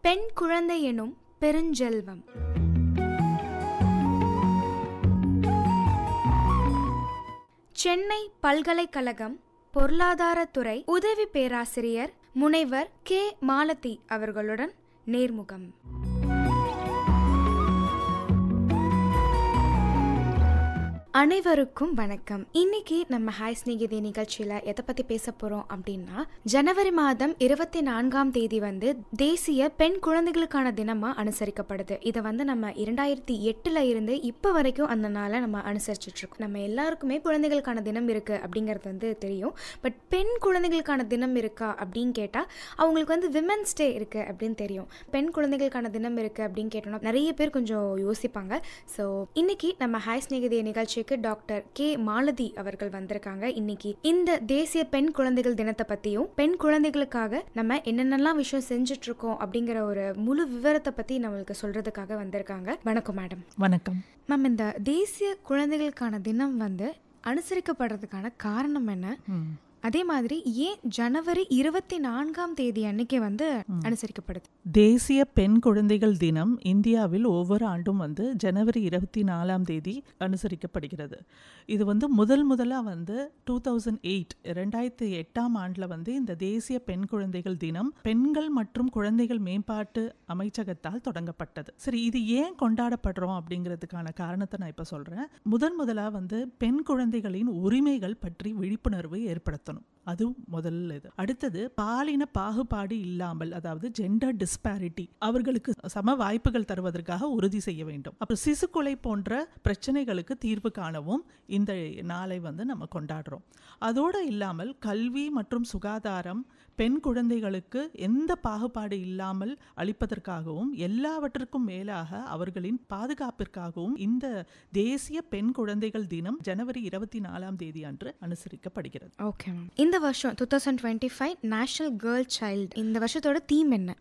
பெண் குழந்தை எனும் பெருஞ்செல்வம். சென்னை பல்கலைக்கழகம் பொருளாதாரத்துறை உதவி பேராசிரியர் முனைவர் கே. மாலதி அவர்களுடன் நேர்முகம். அனைவருக்கும் வணக்கம். இன்னைக்கு நம்ம ஹாய் ஸ்நேகிதி நிகழ்ச்சியில எதை பத்தி பேச போறோம் அப்படின்னா, ஜனவரி மாதம் 24ஆம் தேதி தேசிய பெண் குழந்தைகளுக்கான தினமா அனுசரிக்கப்படுது. இதை நம்ம 2008 இருந்து இப்ப வரைக்கும் அந்த நாளை நம்ம அனுசரிச்சுட்டு இருக்கோம். நம்ம எல்லாருக்குமே குழந்தைகளுக்கான தினம் இருக்கு அப்படிங்கிறது தெரியும். பட் பெண் குழந்தைகளுக்கான தினம் இருக்கா அப்படின்னு கேட்டா அவங்களுக்கு விமென்ஸ் டே இருக்கு அப்படின்னு தெரியும். பெண் குழந்தைகளுக்கான தினம் இருக்கு அப்படின்னு கேட்டோம்னா நிறைய பேர் கொஞ்சம் யோசிப்பாங்க. ஸோ இன்னைக்கு நம்ம ஹாய் ஸ்நேகிதி நிகழ்ச்சி டாக்டர் கே. மாலதி அவர்கள் வந்திருக்காங்க. இன்னைக்கு இந்த தேசிய பெண் குழந்தைகள் தினத்தை பத்தியும் பெண் குழந்தைகளுக்காக நம்ம என்னென்னலாம் விஷயம் செஞ்சுட்டு இருக்கோம் அப்படிங்கிற ஒரு முழு விவரத்தை பத்தி நம்மளுக்கு சொல்றதுக்காக வந்திருக்காங்க. வணக்கம் மேடம். வணக்கம் மேம். இந்த தேசிய குழந்தைகளுக்கான தினம் அனுசரிக்கப்படுறதுக்கான காரணம் என்ன? அதே மாதிரி ஏன் ஜனவரி 24ஆம் தேதி அன்னைக்கு அனுசரிக்கப்படுது? தேசிய பெண் குழந்தைகள் தினம் இந்தியாவில் ஒவ்வொரு ஆண்டும் ஜனவரி 24ஆம் தேதி அனுசரிக்கப்படுகிறது. இது முதலாக 2008ஆம் ஆண்டில் இந்த தேசிய பெண் குழந்தைகள் தினம் பெண்கள் மற்றும் குழந்தைகள் மேம்பாட்டு அமைச்சகத்தால் தொடங்கப்பட்டது. சரி, இது ஏன் கொண்டாடப்படுறோம் அப்படிங்கிறதுக்கான காரணத்தை நான் இப்போ சொல்கிறேன். முதலாக பெண் குழந்தைகளின் உரிமைகள் பற்றி விழிப்புணர்வு ஏற்படுத்தணும். அது முதல்ல. இது அடுத்தது பாலின பாகுபாடு இல்லாமல், அதாவது ஜெண்டர் டிஸ்பாரிட்டி, அவர்களுக்கு சம வாய்ப்புகள் தருவதற்காக உறுதி செய்ய வேண்டும். அப்புறம் சிசுக்கொலை போன்ற பிரச்சனைகளுக்கு தீர்வு காணவும் இந்த நாளை நம்ம கொண்டாடுறோம். அதோடு இல்லாமல் கல்வி மற்றும் சுகாதாரம் பெண் குழந்தைகளுக்கு எந்த பாகுபாடு இல்லாமல் அளிப்பதற்காகவும் எல்லாவற்றுக்கும் மேலாக அவர்களின் பாதுகாப்பிற்காகவும் இந்த தேசிய பெண் குழந்தைகள் தினம் ஜனவரி 24ஆம் தேதி அன்று அனுசரிக்கப்படுகிறது. Okay ma'am. இந்த வருஷம் 2025 நேஷனல் கேர்ள் சைல்டு, இந்த வருஷத்தோட தீம் என்ன?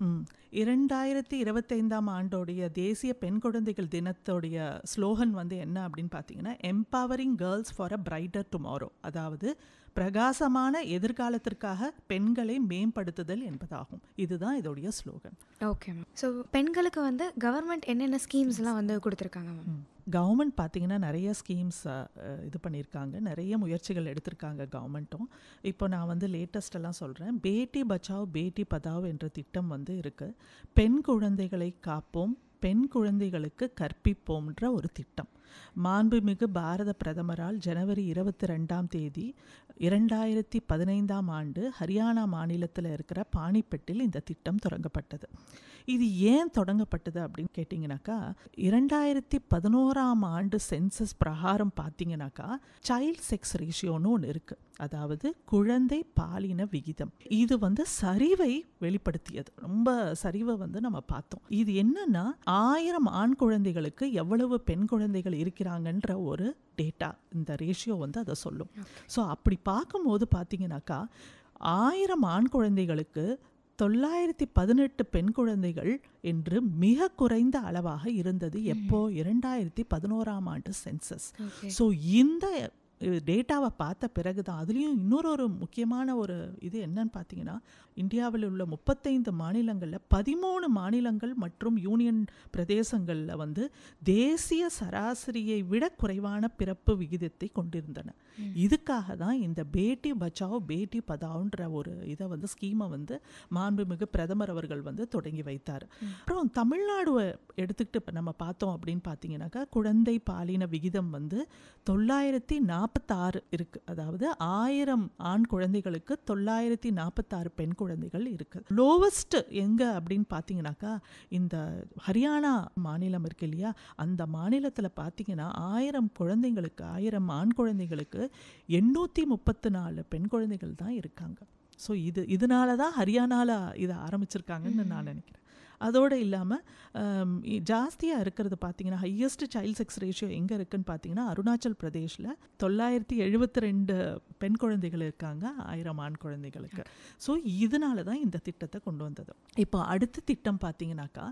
2025ஆம் ஆண்டோடைய தேசிய பெண் குழந்தைகள் தினத்தோடைய ஸ்லோகன் என்ன அப்படின்னு பார்த்தீங்கன்னா, empowering girls for a brighter tomorrow, அதாவது பிரகாசமான எதிர்காலத்திற்காக பெண்களை மேம்படுத்துதல் என்பதாகும். இதுதான் இதோடைய ஸ்லோகன். Okay ma'am. ஸோ பெண்களுக்கு கவர்மெண்ட் என்னென்ன ஸ்கீம்ஸ்லாம் கொடுத்துருக்காங்க மேம்? கவர்மெண்ட் பார்த்தீங்கன்னா நிறைய ஸ்கீம்ஸ் இது பண்ணியிருக்காங்க, நிறைய முயற்சிகள் எடுத்திருக்காங்க கவர்மெண்ட்டும். இப்போ நான் லேட்டஸ்டெல்லாம் சொல்கிறேன். பேட்டி பச்சாவ் பேட்டி பதாவ் என்ற திட்டம் இருக்குது. பெண் குழந்தைகளை காப்போம், பெண் குழந்தைகளுக்கு கற்பிப்போம்ன்ற ஒரு திட்டம். மாண்புமிகு பாரத பிரதமரால் ஜனவரி 22ஆம் தேதி 2015ஆம் ஆண்டு ஹரியானா மாநிலத்தில் இருக்கிற பானிப்பட்டில் இந்த திட்டம் தொடங்கப்பட்டது. இது ஏன் தொடங்கப்பட்டது அப்படின்னு கேட்டிங்கனாக்கா, 2011ஆம் ஆண்டு சென்சஸ் பிரகாரம் பார்த்தீங்கன்னாக்கா சைல்ட் செக்ஸ் ரேஷியோன்னு ஒன்று இருக்குது. அதாவது குழந்தை பாலின விகிதம். இது சரிவை வெளிப்படுத்தியது. ரொம்ப சரிவை நம்ம பார்த்தோம். இது என்னன்னா 1000 ஆண் குழந்தைகளுக்கு எவ்வளவு பெண் குழந்தைகள் இருக்கிறாங்கன்ற ஒரு டேட்டா, இந்த ரேஷியோ அதை சொல்லும். ஸோ அப்படி பார்க்கும்போது பார்த்தீங்கன்னாக்கா 1000 ஆண் குழந்தைகளுக்கு 918 பெண் குழந்தைகள் என்று மிக குறைந்த அளவாக இருந்தது. எப்போ? 2011ஆம் ஆண்டு சென்சஸ். ஸோ இந்த டேட்டாவை பார்த்த பிறகு தான், அதுலேயும் இன்னொரு முக்கியமான ஒரு இது என்னன்னு பார்த்தீங்கன்னா, இந்தியாவில் உள்ள 35 மாநிலங்களில் 13 மாநிலங்கள் மற்றும் யூனியன் பிரதேசங்களில் தேசிய சராசரியை விட குறைவான பிறப்பு விகிதத்தை கொண்டிருந்தன. இதுக்காக தான் இந்த பேட்டி பச்சாவ் பேட்டி பதாவ்ன்ற ஒரு இதை ஸ்கீமை மாண்புமிகு பிரதமர் அவர்கள் தொடங்கி வைத்தார். அப்புறம் தமிழ்நாடு எடுத்துக்கிட்டு நம்ம பார்த்தோம் அப்படின்னு பார்த்தீங்கன்னாக்கா, குழந்தை பாலின விகிதம் 946 இருக்கு. அதாவது 1000 ஆண் குழந்தைகளுக்கு 946 பெண் குழந்தைகள் இருக்கு. லோவஸ்ட் எங்க அப்படின்னு பார்த்தீங்கன்னாக்கா, இந்த ஹரியானா மாநிலம் இருக்கு இல்லையா, அந்த மாநிலத்தில் பார்த்தீங்கன்னா 1000 குழந்தைங்களுக்கு 1000 ஆண் குழந்தைகளுக்கு 834 பெண் குழந்தைகள் தான் இருக்காங்க. ஸோ இதனால தான் ஹரியானாவில் இதை ஆரம்பிச்சிருக்காங்கன்னு நான் நினைக்கிறேன். அதோடு இல்லாமல் ஜாஸ்தியாக இருக்கிறது பார்த்தீங்கன்னா, ஹையஸ்ட் சைல்ட் செக்ஸ் ரேஷியோ எங்கே இருக்குதுன்னு பார்த்தீங்கன்னா, அருணாச்சல் பிரதேஷில் 972 பெண் குழந்தைகள் இருக்காங்க 1000 ஆண் குழந்தைகளுக்கு. ஸோ இதனால தான் இந்த திட்டத்தை கொண்டு வந்தது. இப்போ அடுத்த திட்டம் பார்த்தீங்கன்னாக்கா,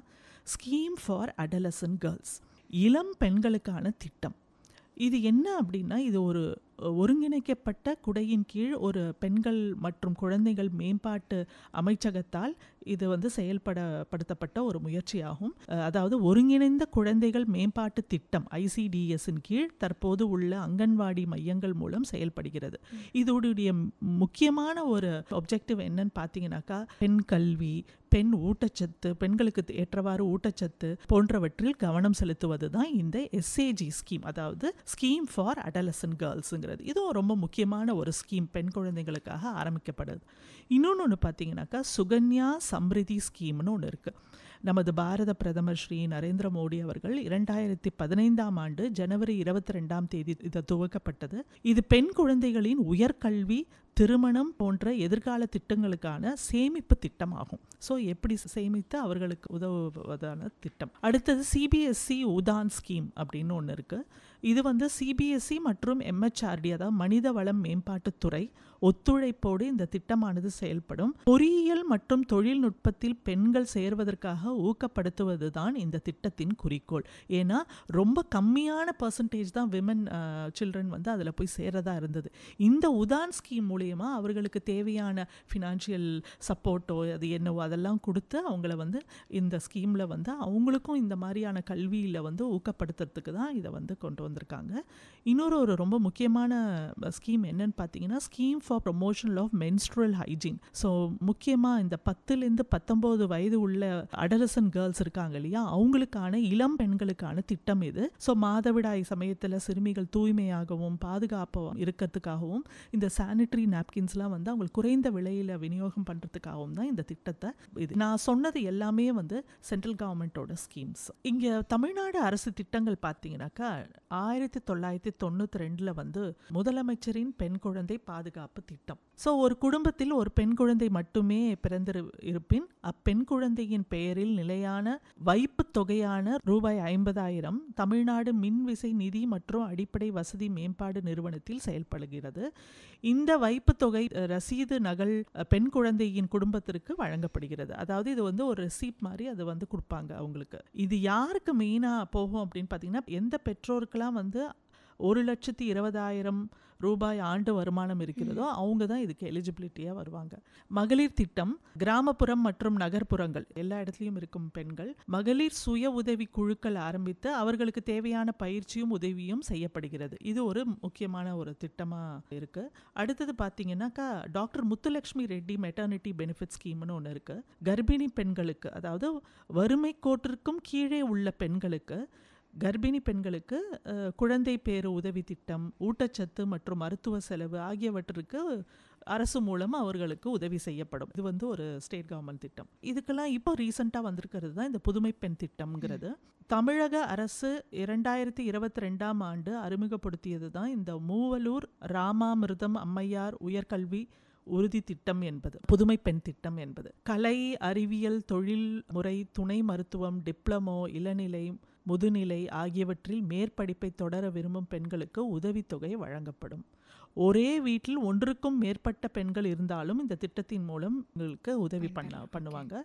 ஸ்கீம் ஃபார் அடலசன்ட் கேர்ள்ஸ், இளம் பெண்களுக்கான திட்டம். இது என்ன அப்படின்னா, இது ஒரு ஒருங்கிணைக்கப்பட்ட குடையின் கீழ் ஒரு பெண்கள் மற்றும் குழந்தைகள் மேம்பாட்டு அமைச்சகத்தால் இது வந்து செயல்படுத்தப்பட்ட ஒரு முயற்சியாகும். அதாவது ஒருங்கிணைந்த குழந்தைகள் மேம்பாட்டு திட்டம் ICDSன் கீழ் தற்போது உள்ள அங்கன்வாடி மையங்கள் மூலம் செயல்படுகிறது. இதோடைய முக்கியமான ஒரு ஒப்ஜெக்டிவ் என்னன்னு பார்த்தீங்கன்னாக்கா, பெண் கல்வி, பெண் ஊட்டச்சத்து, பெண்களுக்கு ஏற்றவாறு ஊட்டச்சத்து போன்றவற்றில் கவனம் செலுத்துவது தான் இந்த SAG ஸ்கீம், அதாவது ஸ்கீம் ஃபார் அடலசன்ட் கேர்ள்ஸுங்கிறது. இதுவும் ரொம்ப முக்கியமான ஒரு ஸ்கீம், பெண் குழந்தைகளுக்காக ஆரம்பிக்கப்படுது. இன்னொன்று பார்த்தீங்கன்னாக்கா சுகன்யா சம்ரிதி ஸ்கீம்னு ஒன்று இருக்குது. நமது பாரத பிரதமர் ஸ்ரீ நரேந்திர மோடி அவர்கள் 2015ஆம் ஆண்டு ஜனவரி 22 இது துவக்கப்பட்டது. இது பெண் குழந்தைகளின் உயர்கல்வி, திருமணம் போன்ற எதிர்கால திட்டங்களுக்கான சேமிப்பு திட்டம் ஆகும். ஸோ எப்படி சேமித்து அவர்களுக்கு உதவுவதான திட்டம். அடுத்தது CBSE உதான் ஸ்கீம் அப்படின்னு ஒன்று இருக்குது. இது வந்து CBSE மற்றும் MHRD, அதாவது மனித வளம் மேம்பாட்டுத்துறை ஒத்துழைப்போடு இந்த திட்டமானது செயல்படும். பொறியியல் மற்றும் தொழில்நுட்பத்தில் பெண்கள் சேர்வதற்காக ஊக்கப்படுத்துவது தான் இந்த திட்டத்தின் குறிக்கோள். ஏன்னா ரொம்ப கம்மியான பர்சன்டேஜ் தான் விமன் சில்ட்ரன் வந்து அதில் போய் சேரதா இருந்தது. இந்த உதான் ஸ்கீம் மூலயமா அவர்களுக்கு தேவையான ஃபினான்ஷியல் சப்போர்ட்டோ அது என்னவோ அதெல்லாம் கொடுத்து அவங்கள வந்து இந்த ஸ்கீமில் வந்து அவங்களுக்கும் இந்த மாதிரியான கல்வியில் வந்து ஊக்கப்படுத்துறதுக்கு தான் இதை வந்து கொண்டு வந்திருக்காங்க. இன்னொரு ஒரு ரொம்ப முக்கியமான ஸ்கீம் என்னன்னு பார்த்தீங்கன்னா, scheme for promotion of menstrual hygiene. So முக்கியமாக இந்த 10லேருந்து 19 வயது உள்ள அடலசன்ட் கேர்ள்ஸ் இருக்காங்க இல்லையா, அவங்களுக்கான இளம் பெண்களுக்கான திட்டம் இது. ஸோ மாதவிடாய் சமயத்தில் சிறுமிகள் தூய்மையாகவும் பாதுகாப்பாகவும் இருக்கிறதுக்காகவும் இந்த சானிட்டரி நாப்கின்ஸ்லாம் வந்து அவங்களுக்கு குறைந்த விலையில் விநியோகம் பண்ணுறதுக்காகவும் தான் இந்த திட்டத்தை இது. நான் சொன்னது எல்லாமே வந்து சென்ட்ரல் கவர்மெண்ட்டோட ஸ்கீம்ஸ். இங்கே தமிழ்நாடு அரசு திட்டங்கள் பார்த்தீங்கன்னாக்கா 1992 வந்து முதலமைச்சரின் பெண் குழந்தை பாதுகாப்பு திட்டம். ஸோ ஒரு குடும்பத்தில் ஒரு பெண் குழந்தை மட்டுமே பிறந்திருப்பின் அப்பெண் குழந்தையின் பெயரில் நிலையான வைப்பு தொகையான ரூபாய் 50,000 தமிழ்நாடு மின்விசை நிதி மற்றும் அடிப்படை வசதி மேம்பாடு நிறுவனத்தில் செயல்படுகிறது. இந்த வைப்பு தொகை ரசீது நகல் பெண் குழந்தையின் குடும்பத்திற்கு வழங்கப்படுகிறது. அதாவது இது வந்து ஒரு ரெசீப்ட் மாதிரி அது வந்து கொடுப்பாங்க அவங்களுக்கு. இது யாருக்கு மெயினாக போகும் அப்படின்னு பார்த்தீங்கன்னா, எந்த பெற்றோருக்கெல்லாம் வந்து 1,20,000 ரூபாய் ஆண்டு வருமானம் இருக்கிறதோ அவங்க தான் இதுக்கு எலிஜிபிலிட்டியாக வருவாங்க. மகளிர் திட்டம் கிராமப்புறம் மற்றும் நகர்ப்புறங்கள் எல்லா இடத்துலையும் இருக்கும் பெண்கள் மகளிர் சுய உதவி குழுக்கள் ஆரம்பித்து அவர்களுக்கு தேவையான பயிற்சியும் உதவியும் செய்யப்படுகிறது. இது ஒரு முக்கியமான ஒரு திட்டமாக இருக்குது. அடுத்தது பார்த்தீங்கன்னாக்கா doctor Muthulakshmi Reddy maternity benefit ஸ்கீம்னு ஒன்று இருக்குது. கர்ப்பிணி பெண்களுக்கு, அதாவது வறுமை கோட்டிற்கும் கீழே உள்ள பெண்களுக்கு, கர்ப்பிணி பெண்களுக்கு குழந்தை பேறு உதவி திட்டம், ஊட்டச்சத்து மற்றும் மருத்துவ செலவு ஆகியவற்றிற்கு அரசு மூலம் அவர்களுக்கு உதவி செய்யப்படும். இது வந்து ஒரு ஸ்டேட் கவர்மெண்ட் திட்டம். இதுக்கெல்லாம் இப்போ ரீசெண்டாக வந்திருக்கிறது தான் இந்த புதுமை பெண் திட்டம்ங்கிறது. தமிழக அரசு 2022ஆம் ஆண்டு அறிமுகப்படுத்தியது தான் இந்த மூவலூர் ராமாமிர்தம் அம்மையார் உயர்கல்வி உறுதி திட்டம் என்பது, புதுமை பெண் திட்டம் என்பது. கலை, அறிவியல், தொழில் முறை, துணை மருத்துவம், டிப்ளமோ, இளநிலை, முதுநிலை ஆகியவற்றில் மேற்படிப்பை தொடர விரும்பும் பெண்களுக்கு உதவித்தொகை வழங்கப்படும். ஒரே வீட்டில் ஒன்றுக்கும் மேற்பட்ட பெண்கள் இருந்தாலும் இந்த திட்டத்தின் மூலம் உங்களுக்கு உதவி பண்ணுவாங்க.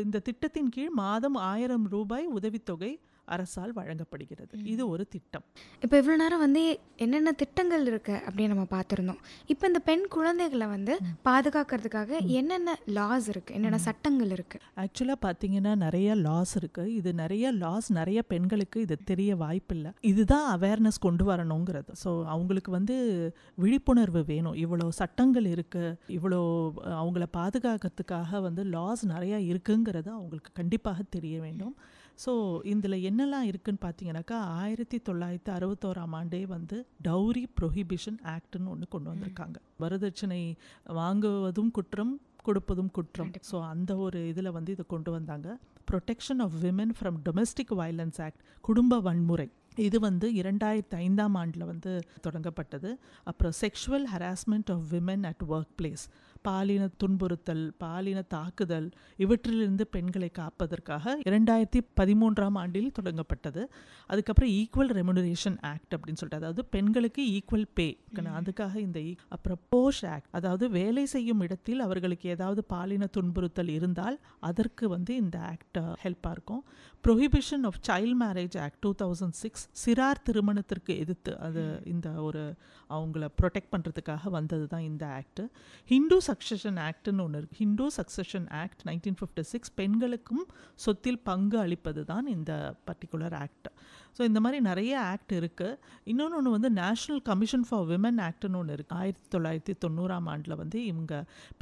இந்த திட்டத்தின் கீழ் மாதம் 1000 ரூபாய் உதவித்தொகை அரசால் வழங்கப்படுகிறது. இது ஒரு திட்டம். இப்போ இவ்வளோ நேரம் வந்து என்னென்ன திட்டங்கள் இருக்கு அப்படின்னு நம்ம பார்த்துருந்தோம். இப்போ இந்த பெண் குழந்தைகளை வந்து பாதுகாக்கிறதுக்காக என்னென்ன லாஸ் இருக்கு, என்னென்ன சட்டங்கள் இருக்கு? ஆக்சுவலாக பார்த்தீங்கன்னா நிறைய லாஸ் இருக்கு. இது நிறைய பெண்களுக்கு இது தெரிய வாய்ப்பில்லை. இதுதான் அவேர்னஸ் கொண்டு வரணுங்கிறது. ஸோ அவங்களுக்கு வந்து விழிப்புணர்வு வேணும். இவ்வளோ சட்டங்கள் இருக்கு, இவ்வளோ அவங்கள பாதுகாக்கிறதுக்காக வந்து லாஸ் நிறையா இருக்குங்கிறது அவங்களுக்கு கண்டிப்பாக தெரிய வேண்டும். ஸோ இதில் என்னெல்லாம் இருக்குன்னு பார்த்தீங்கன்னாக்கா 1961ஆம் ஆண்டே வந்து டவுரி ப்ரொஹிபிஷன் ஆக்ட்னு ஒன்று கொண்டு வந்திருக்காங்க. வரதட்சணை வாங்குவதும் குற்றம், கொடுப்பதும் குற்றம். ஸோ அந்த ஒரு இதில் வந்து இதை கொண்டு வந்தாங்க. Protection of women from domestic violence act, குடும்ப வன்முறை, இது வந்து 2005ஆம் ஆண்டில் வந்து தொடங்கப்பட்டது. அப்புறம் sexual harassment of women at workplace, பாலின துன்புறுத்தல், பாலின தாக்குதல் இவற்றிலிருந்து பெண்களை காப்பதற்காக 2013ஆம் ஆண்டில் தொடங்கப்பட்டது. அதுக்கப்புறம் ஈக்குவல் ரெமுனரேஷன் ஆக்ட் அப்படின்னு சொல்லிட்டு, அதாவது பெண்களுக்கு ஈக்குவல் பே, அதுக்காக இந்த அப்புறம் போஷ் ஆக்ட், அதாவது வேலை செய்யும் இடத்தில் அவர்களுக்கு ஏதாவது பாலின துன்புறுத்தல் இருந்தால் அதற்கு வந்து இந்த ஆக்ட் ஹெல்ப்பாக இருக்கும். Prohibition of child marriage act 2006 சிறார் திருமணத்திற்கு எதிர்த்து அது இந்த ஒரு அவங்கள ப்ரொடெக்ட் பண்ணுறதுக்காக வந்தது தான் இந்த ஆக்ட். ஹிந்து சக்சஷன் ஆக்ட்னு ஒன்று இருக்குது. ஹிந்து சக்சஷன் ஆக்ட் 1956 பெண்களுக்கும் சொத்தில் பங்கு அளிப்பது தான் இந்த பர்டிகுலர் ஆக்ட். ஸோ இந்த மாதிரி நிறைய ஆக்ட் இருக்குது. இன்னொன்று வந்து நேஷ்னல் கமிஷன் ஃபார் விமன் ஆக்ட்னு ஒன்று இருக்குது. 1990ஆம் ஆண்டில் வந்து இவங்க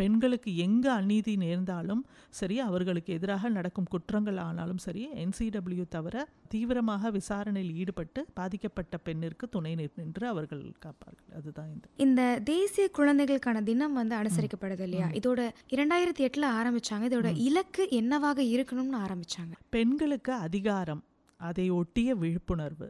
பெண்களுக்கு எங்கே அநீதி நேர்ந்தாலும் சரி, அவர்களுக்கு எதிராக நடக்கும் குற்றங்கள் ஆனாலும் சரி, NCW தவிர தீவிரமாக விசாரணையில் ஈடுபட்டு பாதிக்கப்பட்ட பெண்ணிற்கு துணை நின்று அவர்கள் காப்பார்கள். அதுதான் இந்த தேசிய குழந்தைகளுக்கான தினம் வந்து அனுசரிக்கப்படுது இல்லையா? இதோட 2008 ஆரம்பிச்சாங்க. இதோட இலக்கு என்னவாக இருக்கணும்னு ஆரம்பிச்சாங்க? பெண்களுக்கு அதிகாரம், அதை ஒட்டிய விழிப்புணர்வு,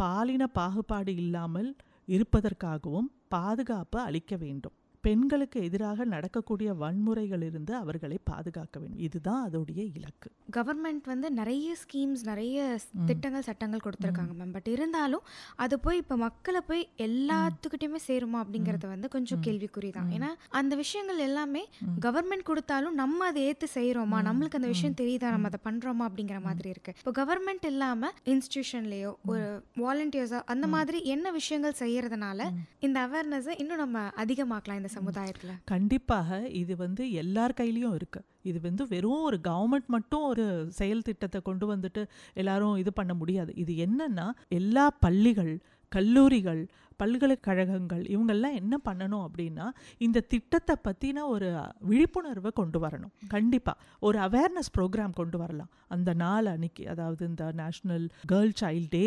பாலின பாகுபாடு இல்லாமல் இருப்பதற்காகவும் பாதுகாப்பு அளிக்க வேண்டும். பெண்களுக்கு எதிராக நடக்கக்கூடிய வன்முறைகளிலிருந்து அவர்களை பாதுகாக்க வேண்டும். இதுதான் அதோடைய இலக்கு. கவர்மெண்ட் வந்து நிறைய ஸ்கீம்ஸ், நிறைய திட்டங்கள், சட்டங்கள் கொடுத்துருக்காங்க மேம். பட் இருந்தாலும் அது போய் இப்போ மக்களை போய் எல்லாத்துக்கிட்டையுமே சேருமா அப்படிங்கிறது வந்து கொஞ்சம் கேள்விக்குறி தான். ஏன்னா அந்த விஷயங்கள் எல்லாமே கவர்மெண்ட் கொடுத்தாலும் நம்ம அதை ஏற்று செய்கிறோமா, நம்மளுக்கு அந்த விஷயம் தெரியுதா, நம்ம அதை பண்ணுறோமா அப்படிங்கிற மாதிரி இருக்கு. இப்போ கவர்மெண்ட் இல்லாமல் இன்ஸ்டிடியூஷன்லேயோ ஒரு வாலண்டியர்ஸோ அந்த மாதிரி என்ன விஷயங்கள் செய்யறதுனால இந்த அவேர்னஸை இன்னும் நம்ம அதிகமாக்கலாம் இந்த சமுதாயத்தில்? கண்டிப்பாக இது வந்து எல்லார் கையிலையும் இருக்கு. இது வந்து வெறும் ஒரு கவர்மெண்ட் மட்டும் ஒரு செயல் திட்டத்தை கொண்டு வந்துட்டு எல்லாரும் இது பண்ண முடியாது. இது என்னன்னா எல்லா பள்ளிகள், கல்லூரிகள், பல்கலைக்கழகங்கள் இவங்கெல்லாம் என்ன பண்ணணும் அப்படின்னா இந்த திட்டத்தை பற்றின ஒரு விழிப்புணர்வை கொண்டு வரணும். கண்டிப்பாக ஒரு அவேர்னஸ் ப்ரோக்ராம் கொண்டு வரலாம் அந்த நாள் அன்னைக்கு. அதாவது இந்த நேஷ்னல் கேர்ள் சைல்ட் டே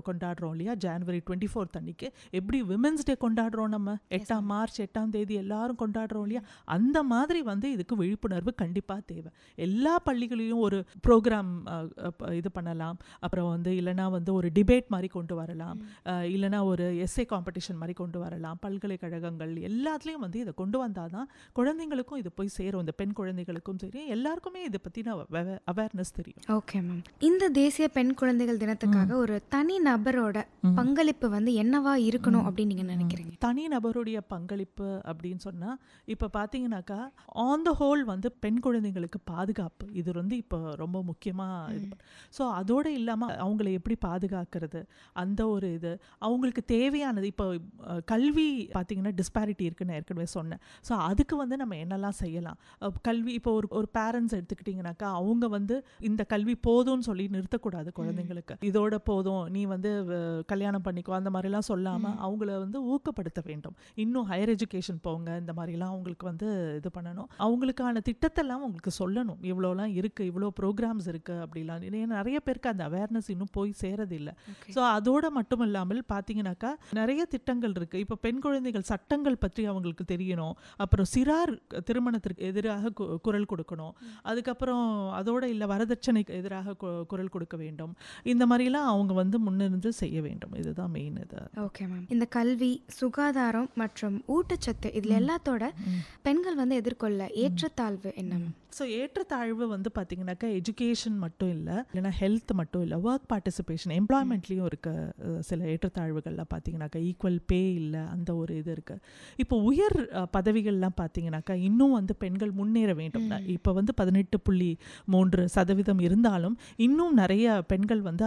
கொண்டாடுறோம் இல்லையா, ஜனவரி 24 அன்னைக்கு. எப்படி விமென்ஸ் டே கொண்டாடுறோம் நம்ம 8 மார்ச் 8ஆம் தேதி எல்லாரும் கொண்டாடுறோம் இல்லையா, அந்த மாதிரி வந்து இதுக்கு விழிப்புணர்வு கண்டிப்பாக தேவை. எல்லா பள்ளிகளிலும் ஒரு ப்ரோக்ராம் இது பண்ணலாம். அப்புறம் வந்து இல்லைனா வந்து ஒரு டிபேட் மாதிரி கொண்டு வரலாம், இல்லைனா ஒரு எஸ்ஏ காம்படிஷன் மாதிரி கொண்டு வரலாம். பல்கலைக்கழகங்கள் எல்லாத்துலேயும் வந்து இதை கொண்டு வந்தால் தான் குழந்தைங்களுக்கும் இது போய் சேரும். இந்த பெண் குழந்தைகளுக்கும் சரி, எல்லாருக்குமே இதை பற்றின அவேர்னஸ் தெரியும். Okay ma'am. இந்த தேசிய பெண் குழந்தைகள் தினத்துக்காக ஒரு தனி நபரோட பங்களிப்பு வந்து என்னவா இருக்கணும் அப்படின்னு நீங்கள் நினைக்கிறீங்க? தனி நபருடைய பங்களிப்பு அப்படின்னு சொன்னால் இப்போ பார்த்தீங்கன்னாக்கா ஆன் த ஹோல் வந்து பெண் குழந்தைங்களுக்கு பாதுகாப்பு இது வந்து இப்போ ரொம்ப முக்கியமாக இது. ஸோ அதோடு இல்லாமல் அவங்கள எப்படி பாதுகாக்கிறது, அந்த ஒரு இது அவங்களுக்கு தேவையானது. இப்போ கல்வி பார்த்தீங்கன்னா டிஸ்பாரிட்டி இருக்குன்னு நான் ஏற்கனவே சொன்னேன். ஸோ அதுக்கு வந்து நம்ம என்னெல்லாம் செய்யலாம். கல்வி இப்போ ஒரு பேரண்ட்ஸ் எடுத்துக்கிட்டிங்கனாக்கா அவங்க வந்து இந்த கல்வி போதும்னு சொல்லி நிறுத்தக்கூடாது குழந்தைங்களுக்கு. இதோட போதும், நீ வந்து கல்யாணம் பண்ணிக்கோ அந்த மாதிரிலாம் சொல்லாமல் அவங்கள வந்து ஊக்கப்படுத்த வேண்டும். இன்னும் ஹையர் எஜுகேஷன் போங்க, இந்த மாதிரிலாம் அவங்களுக்கு வந்து இது பண்ணணும். அவங்களுக்கான திட்டத்தெல்லாம் அவங்களுக்கு சொல்லணும். இவ்வளோலாம் இருக்குது, இவ்வளோ ப்ரோக்ராம்ஸ் இருக்குது அப்படிலாம். நிறைய பேருக்கு அந்த அவேர்னஸ் இன்னும் போய் சேரதில்லை. ஸோ அதோட மட்டும் இல்லாமல் பார்த்தீங்கன்னாக்கா நிறைய திட்டங்கள் இருக்குது. இப்போ பெண் குழந்தைகள் சட்டங்கள் பற்றி அவங்களுக்கு தெரியணும். அப்புறம் சிறார் திருமணத்திற்கு எதிராக குரல் கொடுக்கணும். அதுக்கப்புறம் அதோட இல்லை வரதட்சணைக்கு எதிராக குரல் கொடுக்க வேண்டும். இந்த மாதிரிலாம் அவங்க வந்து முன்னிருந்து செய்ய வேண்டும். இதுதான் மெயின் இது. Okay ma'am. இந்த கல்வி, சுகாதாரம் மற்றும் ஊட்டச்சத்து இதில் எல்லாத்தோட பெண்கள் வந்து எதிர்கொள்ள ஏற்றத்தாழ்வு என்ன? ஸோ ஏற்றத்தாழ்வு வந்து பார்த்தீங்கன்னாக்கா எஜுகேஷன் மட்டும் இல்லை, இல்லைனா ஹெல்த் மட்டும் இல்லை, ஒர்க் பார்ட்டிசிபேஷன், எம்ப்ளாய்மெண்ட்லேயும் இருக்க சில ஏற்றத்தாழ்வுகள்லாம் பார்த்தீங்கன்னாக்கா ஈக்குவல் பே இல்லை, அந்த ஒரு இது இருக்குது. இப்போ உயர் பதவிகள்லாம் பார்த்தீங்கன்னாக்கா இன்னும் வந்து பெண்கள் முன்னேற வேண்டும். இப்போ வந்து 18.3% இருந்தாலும் இன்னும் நிறைய பெண்கள் வந்து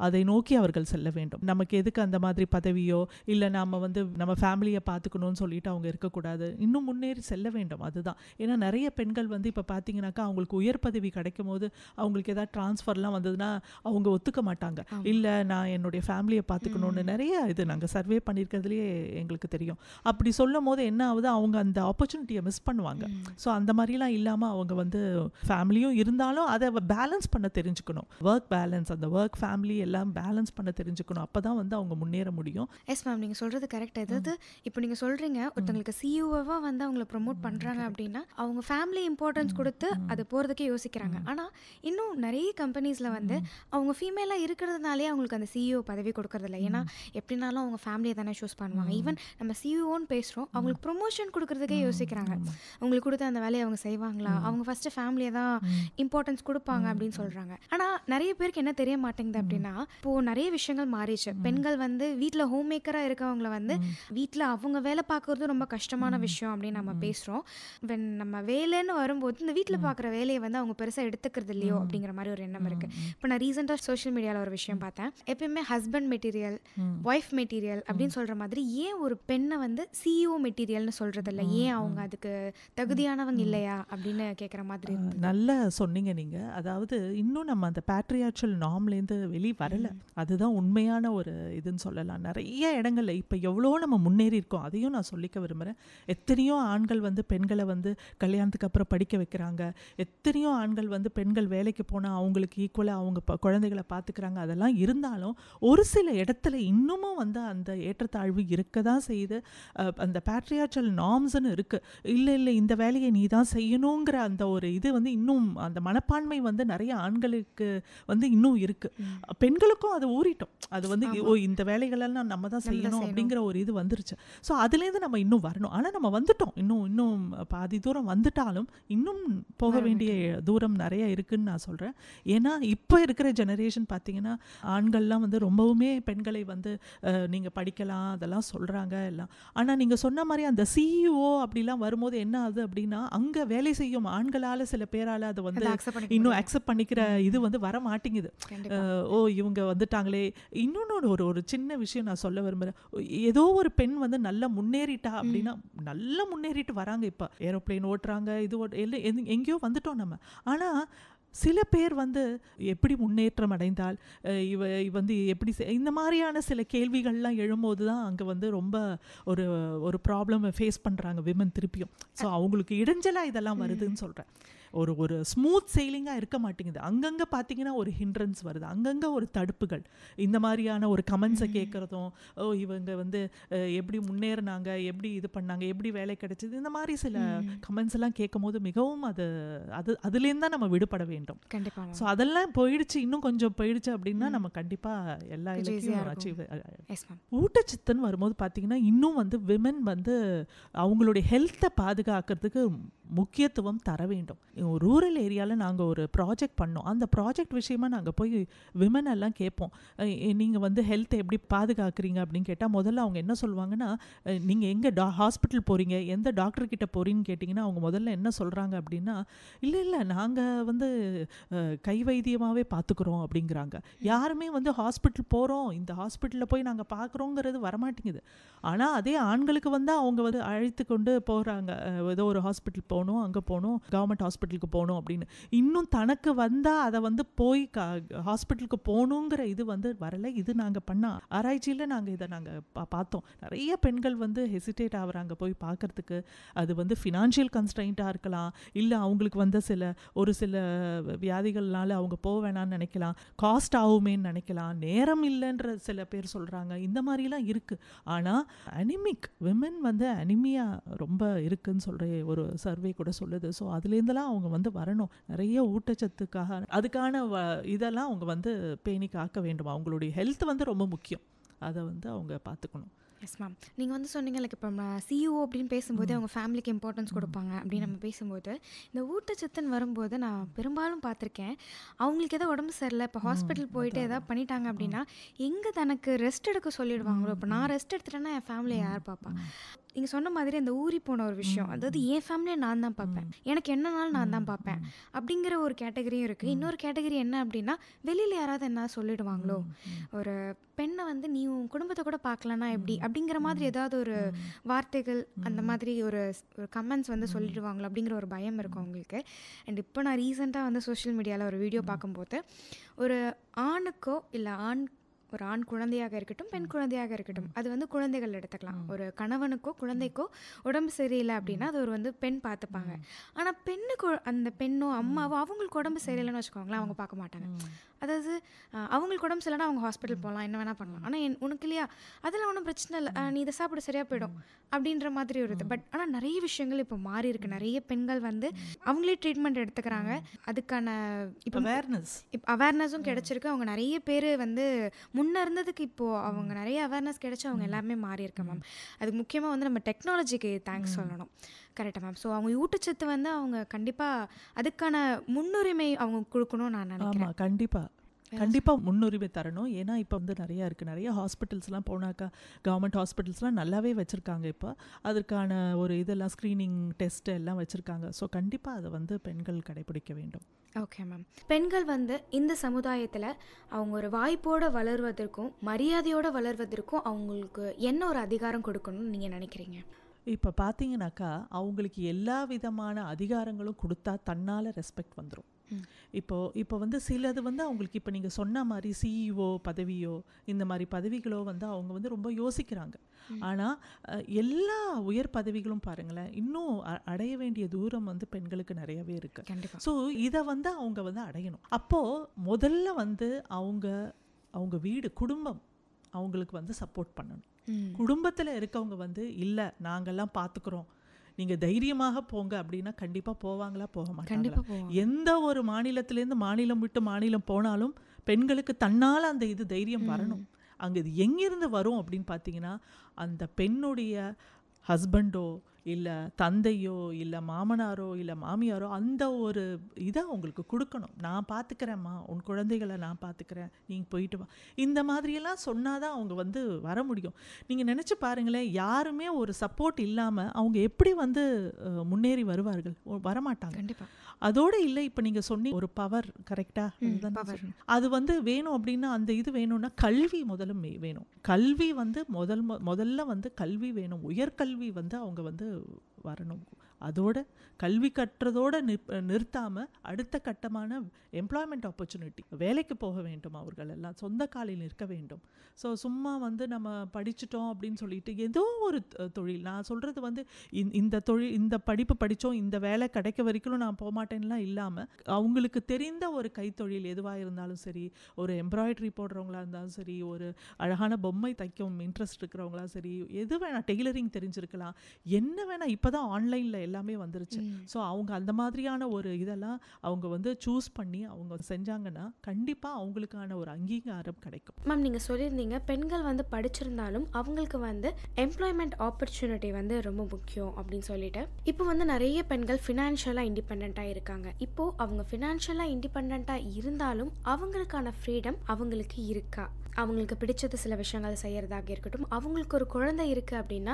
அதை நோக்கி அவர்கள் செல்ல வேண்டும். நமக்கு எதுக்கு அந்த மாதிரி பதவியோ இல்லை நம்ம வந்து நம்ம ஃபேமிலியை பார்த்துக்கணும்னு சொல்லிட்டு அவங்க இருக்கக்கூடாது. இன்னும் முன்னேறி செல்ல வேண்டும். அதுதான். ஏன்னா நிறைய பெண்கள் வந்து இப்போ பார்த்தீங்கன்னாக்கா அவங்களுக்கு உயர் பதவி கிடைக்கும் போது அவங்களுக்கு ஏதாவது ட்ரான்ஸ்ஃபர்லாம் வந்ததுன்னா அவங்க ஒத்துக்க மாட்டாங்க. இல்லை நான் என்னுடைய ஃபேமிலியை பார்த்துக்கணுன்னு நிறைய இது நாங்கள் சர்வே பண்ணியிருக்கிறதுலேயே எங்களுக்கு தெரியும். அப்படி சொல்லும் போது என்ன ஆகுது, அவங்க அந்த ஆப்பர்ச்சுனிட்டியை மிஸ் பண்ணுவாங்க. ஸோ அந்த மாதிரிலாம் இல்லாமல் அவங்க வந்து ஃபேமிலியும் இருந்தாலும் அதை பேலன்ஸ் பண்ண தெரிஞ்சுக்கணும். ஒர்க் பேலன்ஸ், அந்த ஒர்க் ஃபேமிலி எல்லாம் பேலன்ஸ் பண்ண தெரிஞ்சுக்கணும். அப்போ தான் வந்து அவங்க முன்னேற முடியும். எஸ் மேம், நீங்கள் சொல்கிறது கரெக்ட். அதாவது இப்போ நீங்கள் சொல்கிறீங்க ஒருத்தங்களுக்கு சிஇஓவாக வந்து அவங்கள ப்ரொமோட் பண்ணுறாங்க அப்படின்னா அவங்க ஃபேமிலி இம்பார்ட்டன்ஸ் கொடுத்து அது போகிறதுக்கே யோசிக்கிறாங்க. ஆனால் இன்னும் நிறைய கம்பெனிஸில் வந்து அவங்க ஃபீமேலாக இருக்கிறதுனாலே அவங்களுக்கு அந்த சிஇஓ பதவி கொடுக்கறதில்ல. ஏன்னா எப்படினாலும் அவங்க அவங்க ஃபேமிலியை தானே சூஸ் பண்ணுவாங்க. ஈவன் நம்ம சிஇஓன்னு பேசுகிறோம், அவங்களுக்கு ப்ரொமோஷன் கொடுக்கறதுக்கே யோசிக்கிறாங்க. அவங்களுக்கு கொடுத்த அந்த வேலையை அவங்க செய்வாங்களா, அவங்க ஃபஸ்ட்டு ஃபேமிலியை தான் இம்பார்ட்டன்ஸ் கொடுப்பாங்க அப்படின்னு சொல்கிறாங்க. ஆனால் நிறைய பேருக்கு என்ன தெரிய மாட்டேங்குது அப்படின்னா, இப்போது நிறைய விஷயங்கள் மாறிடுச்சு. பெண்கள் வந்து வீட்டில் ஹோம் மேக்கராக இருக்கவங்களை வந்து வீட்டில் அவங்க வேலை பார்க்குறது ரொம்ப கஷ்டமான விஷயம் அப்படின்னு நம்ம பேசுகிறோம். நம்ம வேலைன்னு வரும்போது இந்த வீட்டில் பார்க்குற வேலையை வந்து அவங்க பெருசாக எடுத்துக்கிறது இல்லையோ அப்படிங்கிற மாதிரி ஒரு எண்ணம் இருக்குது. இப்போ நான் ரீசெண்டாக சோஷியல் மீடியாவில் ஒரு விஷயம் பார்த்தேன். எப்பயுமே ஹஸ்பண்ட் மெட்டீரியல், ஒய்ஃப் மெட்டீரியல் அப்படின்னு சொல்கிற மாதிரி ஏன் ஒரு பெண்ணை வந்து சிஇஓ மெட்டீரியல்னு சொல்கிறது இல்லை, ஏன் அவங்க அதுக்கு தகுதியானவங்க இல்லையா அப்படின்னு கேட்குற மாதிரி. நல்லா சொன்னீங்க நீங்கள். அதாவது இன்னும் நம்ம அந்த பேட்ரியார்ச்சல் நார்ம்லேருந்து வெளியே வரலை, அதுதான் உண்மையான ஒரு இதுன்னு சொல்லலாம். நிறைய இடங்கள்ல இப்போ எவ்வளோ நம்ம முன்னேறி இருக்கோம், அதையும் நான் சொல்லிக்க விரும்புகிறேன். எத்தனையோ ஆண்கள் வந்து பெண்களை வந்து கல்யாணத்துக்கு அப்புறம் படிக்க வைக்கிறாங்க, எத்தனையோ ஆண்கள் வந்து பெண்கள் வேலைக்கு போனால் அவங்களுக்கு ஈக்குவலாக அவங்க குழந்தைகளை பார்த்துக்கிறாங்க. அதெல்லாம் இருந்தாலும் ஒரு சில இடத்துல இன்னமும் வந்து அந்த ஏற்றத்தாழ்வு இருக்க தான் செய்யுது. அந்த பேட்ரியார்ச்சல் நார்ம்ஸ்ன்னு இருக்குது. இல்லை இல்லை இந்த வேலையை நீ தான் செய்யணுங்கிற அந்த ஒரு இது வந்து இன்னும் அந்த மனப்பான்மை வந்து நிறைய ஆண்களுக்கு வந்து இன்னும் இருக்குது. பெண்களுக்கும் அது ஊறிட்டோம். அது வந்து ஓ இந்த வேலைகளெல்லாம் நம்ம தான் செய்யணும் அப்படிங்கிற ஒரு இது வந்துருச்சு. ஸோ அதுலேருந்து நம்ம இன்னும் வரணும். ஆனால் நம்ம வந்துட்டோம், இன்னும் பாதி தூரம் வந்துட்டாலும் இன்னும் போக வேண்டிய தூரம் நிறைய இருக்குன்னு நான் சொல்கிறேன். ஏன்னா இப்போ இருக்கிற ஜெனரேஷன் பார்த்தீங்கன்னா ஆண்கள்லாம் வந்து ரொம்பவுமே பெண்களை வந்து நீங்கள் படிக்கலாம் அதெல்லாம் சொல்கிறாங்க எல்லாம். ஆனால் நீங்கள் சொன்ன மாதிரி அந்த சிஇஓ அப்படிலாம் வரும்போது என்ன ஆகுது அப்படின்னா, அங்கே வேலை செய்யும் ஆண்களால் சில பேரால் அதை வந்து இன்னும் அக்செப்ட் பண்ணிக்கிற இது வந்து வர மாட்டேங்குது. ஓ இவங்க வந்துட்டாங்களே. இன்னொன்று ஒரு சின்ன விஷயம் நான் சொல்ல விரும்புகிறேன். ஏதோ ஒரு பெண் வந்து நல்லா முன்னேறிட்டா அப்படின்னா, நல்லா முன்னேறிட்டு வராங்க, இப்போ ஏரோப்ளேன் ஓட்டுறாங்க, இது எங்கேயோ வந்துட்டோம் நம்ம. ஆனால் சில பேர் வந்து எப்படி முன்னேற்றம் அடைந்தால் வந்து எப்படி இந்த மாதிரியான சில கேள்விகள்லாம் எழும்போது தான் அங்கே வந்து ரொம்ப ஒரு ப்ராப்ளம் ஃபேஸ் பண்ணுறாங்க விமன் திருப்பியும். ஸோ அவங்களுக்கு இடைஞ்சலாக இதெல்லாம் வருதுன்னு சொல்கிறேன். ஒரு ஸ்மூத் செயிலிங்காக இருக்க மாட்டேங்குது. அங்கங்கே பார்த்தீங்கன்னா ஒரு ஹிண்ட்ரன்ஸ் வருது, அங்கங்கே ஒரு தடுப்புகள். இந்த மாதிரியான ஒரு கமெண்ட்ஸை கேட்குறதும், ஓ இவங்க வந்து எப்படி முன்னேறினாங்க, எப்படி இது பண்ணாங்க, எப்படி வேலை கிடைச்சிது, இந்த மாதிரி சில கமெண்ட்ஸ் எல்லாம் கேட்கும் போது மிகவும் அதுலேருந்து தான் நம்ம விடுபட வேண்டும். கண்டிப்பாக. ஸோ அதெல்லாம் போயிடுச்சு, இன்னும் கொஞ்சம் போயிடுச்சு அப்படின்னா நம்ம கண்டிப்பாக எல்லா இலக்கையும் அச்சீவ். ஊட்டச்சத்துன்னு வரும்போது பார்த்தீங்கன்னா இன்னும் வந்து விமன் வந்து அவங்களுடைய ஹெல்த்தை பாதுகாக்கிறதுக்கு முக்கியத்துவம் தர வேண்டும். ரூரல் ஏரியாவில் நாங்கள் ஒரு ப்ராஜெக்ட் பண்ணோம். அந்த ப்ராஜெக்ட் விஷயமா நாங்கள் போய் விமன் எல்லாம் கேட்போம், நீங்கள் வந்து ஹெல்த்தை எப்படி பாதுகாக்கிறீங்க அப்படின்னு கேட்டால் முதல்ல அவங்க என்ன சொல்லுவாங்கன்னா, நீங்கள் எங்கே ஹாஸ்பிட்டல் போகிறீங்க, எந்த டாக்டர்கிட்ட போகிறீங்கன்னு கேட்டிங்கன்னா அவங்க முதல்ல என்ன சொல்கிறாங்க அப்படின்னா, இல்லை நாங்கள் வந்து கை வைத்தியமாகவே பார்த்துக்குறோம் அப்படிங்கிறாங்க. யாருமே வந்து ஹாஸ்பிட்டல் போகிறோம், இந்த ஹாஸ்பிட்டலில் போய் நாங்கள் பார்க்குறோங்கிறது வரமாட்டேங்குது. ஆனால் அதே ஆண்களுக்கு வந்து அவங்க வந்து அழைத்து கொண்டு போகிறாங்க, ஏதோ ஒரு ஹாஸ்பிட்டல் போகணும், அங்கே போகணும், கவர்மெண்ட் ஹாஸ்பிட்டலுக்கு போகணும் அப்படின்னு. இன்னும் தனக்கு வந்தால் அதை வந்து போய் ஹாஸ்பிட்டலுக்கு போகணுங்கிற இது வந்து வரலை. இது நாங்கள் பண்ண ஆராய்ச்சியில் இதை நாங்கள் பார்த்தோம். நிறைய பெண்கள் வந்து ஹெசிடேட் ஆகுறாங்க போய் பார்க்கறதுக்கு. அது வந்து ஃபினான்ஷியல் கன்ஸ்ட்ரெயின்ட்டாக இருக்கலாம், இல்லை அவங்களுக்கு வந்து ஒரு சில வியாதிகள்னால அவங்க போக வேணான்னு நினைக்கலாம், காஸ்ட் ஆகுமேன்னு நினைக்கலாம், நேரம் இல்லைன்ற சில பேர் சொல்கிறாங்க. இந்த மாதிரிலாம் இருக்குது. ஆனால் அனிமிக் விமன் வந்து அனிமியா ரொம்ப இருக்குன்னு சொல்கிற ஒரு சர்வே கூட சொல்லுது. ஸோ அதுலேருந்துலாம் அவங்க வந்து வரணும். நிறைய ஊட்டச்சத்துக்காக அதுக்கான இதெல்லாம் அவங்க வந்து பேணி காக்க வேண்டும். அவங்களுடைய ஹெல்த் வந்து ரொம்ப முக்கியம், அதை வந்து அவங்க பார்த்துக்கணும். Yes ma'am. நீங்கள் வந்து சொன்னீங்க லைக் இப்போ சிஇஓ அப்படின்னு பேசும்போது அவங்க ஃபேமிலிக்கு இம்பார்ட்டன்ஸ் கொடுப்பாங்க அப்படின்னு நம்ம பேசும்போது, இந்த ஊட்டச்சத்துன்னு வரும்போது நான் பெரும்பாலும் பார்த்துருக்கேன், அவங்களுக்கு எதாவது உடம்பு சரியில்லை, இப்போ ஹாஸ்பிட்டல் போயிட்டு எதாவது பண்ணிட்டாங்க அப்படின்னா எங்கே தனக்கு ரெஸ்ட் எடுக்க சொல்லிடுவாங்களோ. இப்போ நான் ரெஸ்ட் எடுத்துட்டேன்னா என் ஃபேமிலியை யார் பார்ப்பா? நீங்கள் சொன்ன மாதிரி அந்த ஊறி போன ஒரு விஷயம், அதாவது என் ஃபேமிலியை நான் தான் பார்ப்பேன், எனக்கு என்னன்னாலும் நான் தான் பார்ப்பேன் அப்படிங்கிற ஒரு கேட்டகரியும் இருக்குது. இன்னொரு கேட்டகரி என்ன அப்படின்னா, வெளியில் யாராவது என்ன சொல்லிடுவாங்களோ, ஒரு பெண்ணை வந்து நீ உன் குடும்பத்தை கூட பார்க்கலன்னா எப்படி அப்படிங்கிற மாதிரி ஏதாவது ஒரு வார்த்தைகள் அந்த மாதிரி ஒரு கமெண்ட்ஸ் வந்து சொல்லிடுவாங்களோ அப்படிங்கிற ஒரு பயம் இருக்கும் அவங்களுக்கு. அண்ட் இப்போ நான் ரீசெண்டாக வந்து சோஷியல் மீடியாவில் ஒரு வீடியோ பார்க்கும்போது, ஒரு ஆணுக்கோ இல்லை ஒரு ஆண் குழந்தையாக இருக்கட்டும், பெண் குழந்தையாக இருக்கட்டும், அது வந்து குழந்தைகள் எடுத்துக்கலாம். ஒரு கணவனுக்கோ குழந்தைக்கோ உடம்பு சரியில்லை அப்படின்னா அது ஒரு வந்து பெண் பார்த்துப்பாங்க. ஆனால் பெண்ணுக்கு அந்த பெண்ணோ அம்மாவோ அவங்களுக்கு உடம்பு சரியில்லைன்னு வச்சுக்கோங்களேன், அவங்க பார்க்க மாட்டாங்க. அதாவது அவங்களுக்கு உடம்பு சரியில்லைனா அவங்க ஹாஸ்பிட்டல் போகலாம், என்ன வேணால் பண்ணலாம். ஆனால் உனக்கு இல்லையா, அதெல்லாம் ஒன்றும் பிரச்சனை இல்லை, நீ இதை சாப்பிட சரியாக போயிடும் அப்படின்ற மாதிரி ஒரு இது. பட் ஆனால் நிறைய விஷயங்கள் இப்போ மாறி இருக்கு. நிறைய பெண்கள் வந்து அவங்களே ட்ரீட்மெண்ட் எடுத்துக்கிறாங்க. அதுக்கான இப்போ அவேர்னஸும் கிடைச்சிருக்கு. அவங்க நிறைய பேர் வந்து முன்ன இருந்ததுக்கு இப்போது அவங்க நிறைய அவேர்னஸ் கிடைச்சி அவங்க எல்லாமே மாறி இருக்கு மேம். அதுக்கு முக்கியமாக வந்து நம்ம டெக்னாலஜிக்கு தேங்க்ஸ் சொல்லணும். கரெக்டாக மேம். ஸோ அவங்க ஊட்டச்சத்து வந்து அவங்க கண்டிப்பாக அதுக்கான முன்னுரிமை அவங்க கொடுக்கணும்னு நான் நினைக்கிறேன். ஆமாம், கண்டிப்பாக முன்னுரிமை தரணும். ஏன்னா இப்போ வந்து நிறையா இருக்குது. நிறைய ஹாஸ்பிட்டல்ஸ்லாம் போனாக்கா கவர்மெண்ட் ஹாஸ்பிட்டல்ஸ்லாம் நல்லாவே வச்சுருக்காங்க. இப்போ அதற்கான ஒரு இதெல்லாம் ஸ்க்ரீனிங் டெஸ்ட் எல்லாம் வச்சுருக்காங்க. ஸோ கண்டிப்பாக அதை வந்து பெண்கள் கடைபிடிக்க வேண்டும். Okay ma'am. பெண்கள் வந்து இந்த சமுதாயத்தில் அவங்க ஒரு வாய்ப்போடு வளர்வதற்கும் மரியாதையோடு வளர்வதற்கும் அவங்களுக்கு என்ன ஒரு அதிகாரம் கொடுக்கணும்னு நீங்கள் நினைக்கிறீங்க? இப்போ பார்த்தீங்கன்னாக்கா அவங்களுக்கு எல்லா விதமான அதிகாரங்களும் கொடுத்தா தன்னால் ரெஸ்பெக்ட் வந்துடும். இப்போ வந்து சிலது வந்து அவங்களுக்கு இப்போ நீங்கள் சொன்ன மாதிரி சிஇஓ பதவியோ இந்த மாதிரி பதவிகளோ வந்து அவங்க வந்து ரொம்ப யோசிக்கிறாங்க. ஆனால் எல்லா உயர் பதவிகளும் பாருங்களேன், இன்னும் அடைய வேண்டிய தூரம் வந்து பெண்களுக்கு நிறையவே இருக்குது. ஸோ இதை வந்து அவங்க வந்து அடையணும். அப்போது முதல்ல வந்து அவங்க வீடு குடும்பம் அவங்களுக்கு வந்து சப்போர்ட் பண்ணணும். குடும்பத்தில் இருக்கவங்க வந்து இல்லை நாங்கள்லாம் பார்த்துக்குறோம், நீங்கள் தைரியமாக போங்க அப்படின்னா கண்டிப்பாக போவாங்களா? போக மாட்டாங்களா? எந்த ஒரு மாநிலத்திலேருந்து மாநிலம் விட்டு மாநிலம் போனாலும் பெண்களுக்கு தன்னால் அந்த இது தைரியம் வரணும். அங்கே இது எங்கிருந்து வரும் அப்படின்னு பார்த்தீங்கன்னா, அந்த பெண்ணுடைய ஹஸ்பண்டோ இல்லை தந்தையோ இல்லை மாமனாரோ இல்லை மாமியாரோ அந்த ஒரு இதை அவங்களுக்கு கொடுக்கணும். நான் பார்த்துக்கிறேம்மா, உன் குழந்தைகளை நான் பார்த்துக்கிறேன், நீங்கள் போயிட்டு வா, இந்த மாதிரியெல்லாம் சொன்னாதான் அவங்க வந்து வர முடியும். நீங்கள் நினச்சி பாருங்களேன், யாருமே ஒரு சப்போர்ட் இல்லாமல் அவங்க எப்படி வந்து முன்னேறி வருவார்கள்? வரமாட்டாங்க. கண்டிப்பாா. அதோடு இல்லை, இப்போ நீங்கள் சொன்னி ஒரு பவர், கரெக்டாக அது வந்து வேணும். அப்படின்னா அந்த இது வேணும்னா கல்வி முதல்ல வேணும். கல்வி வந்து முதல்ல வந்து கல்வி வேணும். உயர்கல்வி வந்து அவங்க வந்து வரணும். அதோட கல்வி கற்றதோடு நிறுத்தாமல் அடுத்த கட்டமான எம்ப்ளாய்மெண்ட் ஆப்பர்ச்சுனிட்டி, வேலைக்கு போக வேண்டும். அவர்கள் எல்லாம் சொந்த காலில் நிற்க வேண்டும். ஸோ சும்மா வந்து நம்ம படிச்சிட்டோம் அப்படின்னு சொல்லிட்டு ஏதோ ஒரு தொழில், நான் சொல்கிறது வந்து இந்த தொழில், இந்த படிப்பு படித்தோம், இந்த வேலை கிடைக்க வரைக்கும் நான் போகமாட்டேன்லாம் இல்லாமல் அவங்களுக்கு தெரிந்த ஒரு கைத்தொழில் எதுவாக இருந்தாலும் சரி, ஒரு எம்ப்ராய்டரி போடுறவங்களா இருந்தாலும் சரி, ஒரு அழகான பொம்மை தைக்கும் இன்ட்ரெஸ்ட் இருக்கிறவங்களா சரி, எது வேணால், டெய்லரிங் தெரிஞ்சிருக்கலாம், என்ன வேணால். இப்போ தான் ஆன்லைனில் எல்லாமே வந்துருச்சு. ஸோ அவங்க அந்த மாதிரியான ஒரு இதெல்லாம் அவங்க வந்து சூஸ் பண்ணி அவங்க செஞ்சாங்கன்னா கண்டிப்பாக அவங்களுக்கான ஒரு அங்கீகாரம் கிடைக்கும். மேம், நீங்கள் சொல்லியிருந்தீங்க பெண்கள் வந்து படிச்சிருந்தாலும் அவங்களுக்கு வந்து எம்ப்ளாய்மெண்ட் ஆப்பர்ச்சுனிட்டி வந்து ரொம்ப முக்கியம் அப்படின்னு சொல்லிட்டு. இப்போ வந்து நிறைய பெண்கள் ஃபினான்ஷியலாக இண்டிபெண்ட்டாக இருக்காங்க. இப்போது அவங்க ஃபினான்ஷியலாக இண்டிபெண்ட்டாக இருந்தாலும் அவங்களுக்கான ஃப்ரீடம் அவங்களுக்கு இருக்கா? அவங்களுக்கு பிடிச்சது சில விஷயங்கள் செய்கிறதாக இருக்கட்டும், அவங்களுக்கு ஒரு குழந்தை இருக்குது அப்படின்னா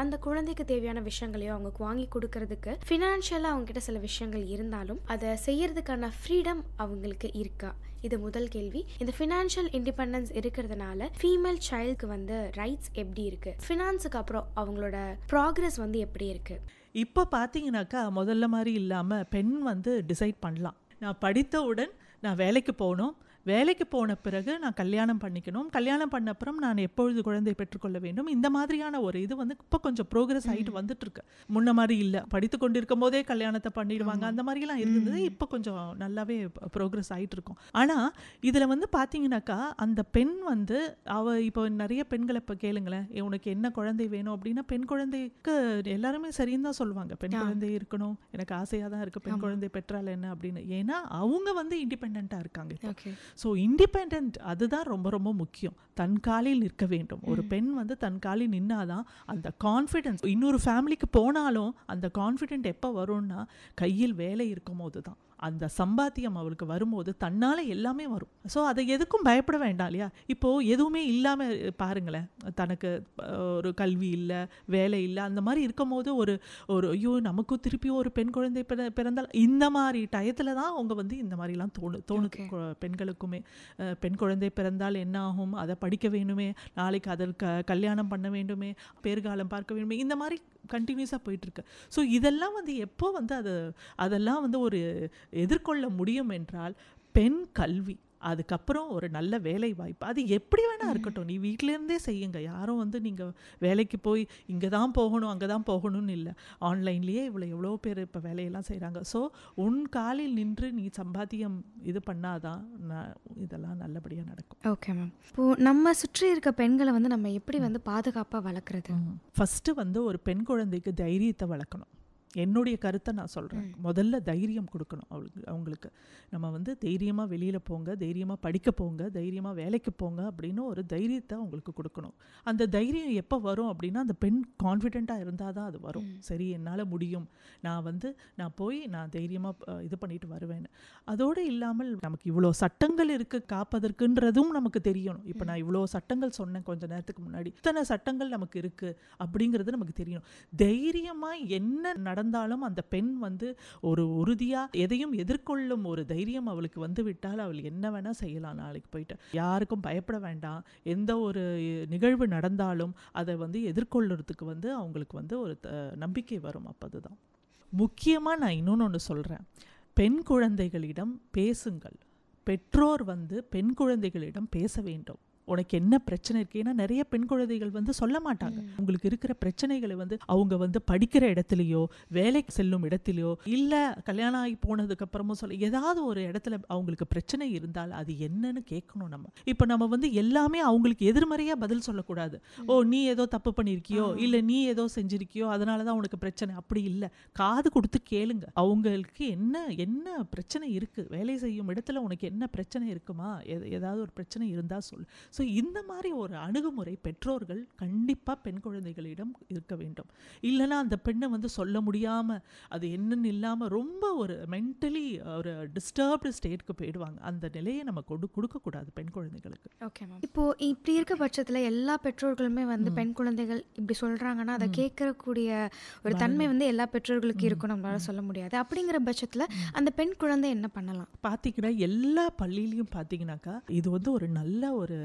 அந்த குழந்தைக்கு தேவையான விஷயங்களையோ அவங்களுக்கு வாங்கி கொடுக்கறதுக்கு ஃபினான்ஷியலாக அவங்ககிட்ட சில விஷயங்கள் இருந்தாலும் அதை செய்யறதுக்கான ஃப்ரீடம் அவங்களுக்கு இருக்கா? இது முதல் கேள்வி. இந்த ஃபினான்ஷியல் இண்டிபெண்டன்ஸ் இருக்கிறதுனால ஃபீமேல் சைல்டுக்கு வந்து ரைட்ஸ் எப்படி இருக்குது? ஃபினான்ஸுக்கு அப்புறம் அவங்களோட ப்ராக்ரஸ் வந்து எப்படி இருக்குது? இப்போ பார்த்தீங்கன்னாக்கா முதல்ல மாதிரி இல்லாமல் பெண் வந்து டிசைட் பண்ணலாம், நான் படித்தவுடன் நான் வேலைக்கு போகணும், வேலைக்கு போன பிறகு நான் கல்யாணம் பண்ணிக்கணும், கல்யாணம் பண்ண அப்புறம் நான் எப்பொழுது குழந்தை பெற்றுக்கொள்ள வேண்டும், இந்த மாதிரியான ஒரு இது வந்து இப்போ கொஞ்சம் ப்ரோக்ரஸ் ஆகிட்டு வந்துட்டுருக்கு. முன்ன மாதிரி இல்லை, படித்து கொண்டு இருக்கும் போதே கல்யாணத்தை பண்ணிடுவாங்க, அந்த மாதிரிலாம் இருந்தது. இப்போ கொஞ்சம் நல்லாவே ப்ரோக்ரஸ் ஆகிட்டு இருக்கும். ஆனால் இதில் வந்து பார்த்தீங்கன்னாக்கா அந்த பெண் வந்து இப்போ நிறைய பெண்களை இப்போ கேளுங்களேன், உனக்கு என்ன குழந்தை வேணும் அப்படின்னா பெண் குழந்தைக்கு எல்லாருமே சரின்னு தான் சொல்லுவாங்க. பெண் குழந்தை இருக்கணும், எனக்கு ஆசையாக தான் இருக்குது, பெண் குழந்தை பெற்றால் என்ன அப்படின்னு. ஏன்னா அவங்க வந்து இண்டிபெண்ட்டாக இருக்காங்க. ஸோ இண்டிபெண்ட், அதுதான் ரொம்ப ரொம்ப முக்கியம். தன் காலில் நிற்க வேண்டும். ஒரு பெண் வந்து தன் காலில் நின்னாதான் அந்த கான்ஃபிடென்ஸ், இன்னொரு ஃபேமிலிக்கு போனாலும் அந்த கான்ஃபிடென்ட் எப்போ வரும்னா கையில் வேலை இருக்கும் போது தான். அந்த சம்பாத்தியம் அவளுக்கு வரும்போது தன்னால் எல்லாமே வரும். ஸோ அதை எதுக்கும் பயப்பட வேண்டாம் இல்லையா? இப்போது எதுவுமே இல்லாமல் பாருங்களேன், தனக்கு ஒரு கல்வி இல்லை, வேலை இல்லை, அந்த மாதிரி இருக்கும் போது ஒரு ஐயோ நமக்கும் திருப்பியும் ஒரு பெண் குழந்தை பிறந்தால், இந்த மாதிரி டயத்தில் தான் அவங்க வந்து இந்த மாதிரிலாம் தோணுது பெண்களுக்குமே. பெண் குழந்தை பிறந்தால் என்ன ஆகும், அதை படிக்க வேண்டுமே, நாளைக்கு அதற்கு கல்யாணம் பண்ண வேண்டுமே, பேர்காலம் பார்க்க வேண்டுமே, இந்த மாதிரி கண்டினியூஸாக போயிட்டுருக்கு. ஸோ இதெல்லாம் வந்து எப்போ வந்து அதெல்லாம் வந்து ஒரு எதிர்கொள்ள முடியும் என்றால் பெண் கல்வி, அதுக்கப்புறம் ஒரு நல்ல வேலை வாய்ப்பு. அது எப்படி வேணா இருக்கட்டும், நீ வீட்டிலேருந்தே செய்யுங்க. யாரும் வந்து நீங்கள் வேலைக்கு போய் இங்கே தான் போகணும் அங்கே தான் போகணும்னு இல்லை. ஆன்லைன்லேயே எவ்வளோ பேர் இப்போ வேலையெல்லாம் செய்கிறாங்க. ஸோ உன் காலில் நின்று நீ சம்பாத்தியம் இது பண்ணாதான் இதெல்லாம் நல்லபடியாக நடக்கும். Okay ma'am. இப்போது நம்ம சுற்றி இருக்க பெண்களை வந்து நம்ம எப்படி வந்து பாதுகாப்பாக வளர்க்குறது? ஃபஸ்ட்டு வந்து ஒரு பெண் குழந்தைக்கு தைரியத்தை வளர்க்கணும். என்னுடைய கருத்தை நான் சொல்கிறேன். முதல்ல தைரியம் கொடுக்கணும் அவங்களுக்கு. நம்ம வந்து தைரியமாக வெளியில் போங்க, தைரியமாக படிக்க போங்க, தைரியமாக வேலைக்கு போங்க அப்படின்னு ஒரு தைரியத்தை அவங்களுக்கு கொடுக்கணும். அந்த தைரியம் எப்போ வரும் அப்படின்னா, அந்த பெண் கான்ஃபிடெண்ட்டாக இருந்தால் தான் அது வரும். சரி, என்னால் முடியும், நான் போய் நான் தைரியமாக இது பண்ணிட்டு வருவேன்னு. அதோடு இல்லாமல் நமக்கு இவ்வளோ சட்டங்கள் இருக்குது காப்பதற்குன்றதும் நமக்கு தெரியணும். இப்போ நான் இவ்வளோ சட்டங்கள் சொன்னேன் கொஞ்ச நேரத்துக்கு முன்னாடி, இத்தனை சட்டங்கள் நமக்கு இருக்குது அப்படிங்கிறது நமக்கு தெரியணும். தைரியமாக என்ன நடந்தாலும் அந்த பெண் வந்து ஒரு உறுதியாக எதையும் எதிர்கொள்ளும் ஒரு தைரியம் அவளுக்கு வந்து விட்டால் அவள் என்ன வேணால் செய்யலாம். நாளைக்கு போயிட்டு யாருக்கும் பயப்பட வேண்டாம். எந்த ஒரு நிகழ்வு நடந்தாலும் அதை வந்து எதிர்கொள்ளுறதுக்கு வந்து அவங்களுக்கு வந்து ஒரு நம்பிக்கை வரும். அப்போ அதுதான் முக்கியமாக. நான் இன்னொன்று சொல்கிறேன், பெண் குழந்தைகளிடம் பேசுங்கள். பெற்றோர் வந்து பெண் குழந்தைகளிடம் பேச வேண்டும். உனக்கு என்ன பிரச்சனை இருக்கு? ஏன்னா நிறைய பெண் குழந்தைகள் வந்து சொல்ல மாட்டாங்க. உங்களுக்கு இருக்கிற பிரச்சனைகளை வந்து அவங்க வந்து படிக்கிற இடத்துலையோ வேலைக்கு செல்லும் இடத்துலையோ இல்லை கல்யாணம் ஆகி போனதுக்கு அப்புறமும் சொல்ல, ஏதாவது ஒரு இடத்துல அவங்களுக்கு பிரச்சனை இருந்தால் அது என்னன்னு கேட்கணும். நம்ம இப்போ நம்ம வந்து எல்லாமே அவங்களுக்கு எதிர்மறையாக பதில் சொல்லக்கூடாது. ஓ, நீ ஏதோ தப்பு பண்ணியிருக்கியோ, இல்லை நீ ஏதோ செஞ்சிருக்கியோ, அதனால தான் உனக்கு பிரச்சனை. அப்படி இல்லை, காது கொடுத்து கேளுங்க. அவங்களுக்கு என்ன பிரச்சனை இருக்குது, வேலை செய்யும் இடத்துல உனக்கு என்ன பிரச்சனை இருக்குமா, ஏதாவது ஒரு பிரச்சனை இருந்தால் சொல்லு. ஸோ இந்த மாதிரி ஒரு அணுகுமுறை பெற்றோர்கள் கண்டிப்பாக பெண் குழந்தைகளிடம் இருக்க வேண்டும். இல்லைன்னா அந்த பெண்ணை வந்து சொல்ல முடியாமல் அது என்னன்னு இல்லாமல் ரொம்ப ஒரு மென்டலி ஒரு டிஸ்டர்ப்டு ஸ்டேட்க்கு போயிடுவாங்க. அந்த நிலையை நம்ம கொடுக்கக்கூடாது பெண் குழந்தைகளுக்கு. Okay ma'am. இப்போது இப்படி இருக்க பட்சத்தில் எல்லா பெற்றோர்களுமே வந்து பெண் குழந்தைகள் இப்படி சொல்கிறாங்கன்னா அதை கேட்கக்கூடிய ஒரு தன்மை வந்து எல்லா பெற்றோர்களுக்கு இருக்கும், நம்மளால சொல்ல முடியாது. அப்படிங்கிற பட்சத்தில் அந்த பெண் குழந்தை என்ன பண்ணலாம்? பார்த்தீங்கன்னா எல்லா பள்ளியிலையும் பார்த்தீங்கன்னாக்கா இது வந்து ஒரு நல்ல ஒரு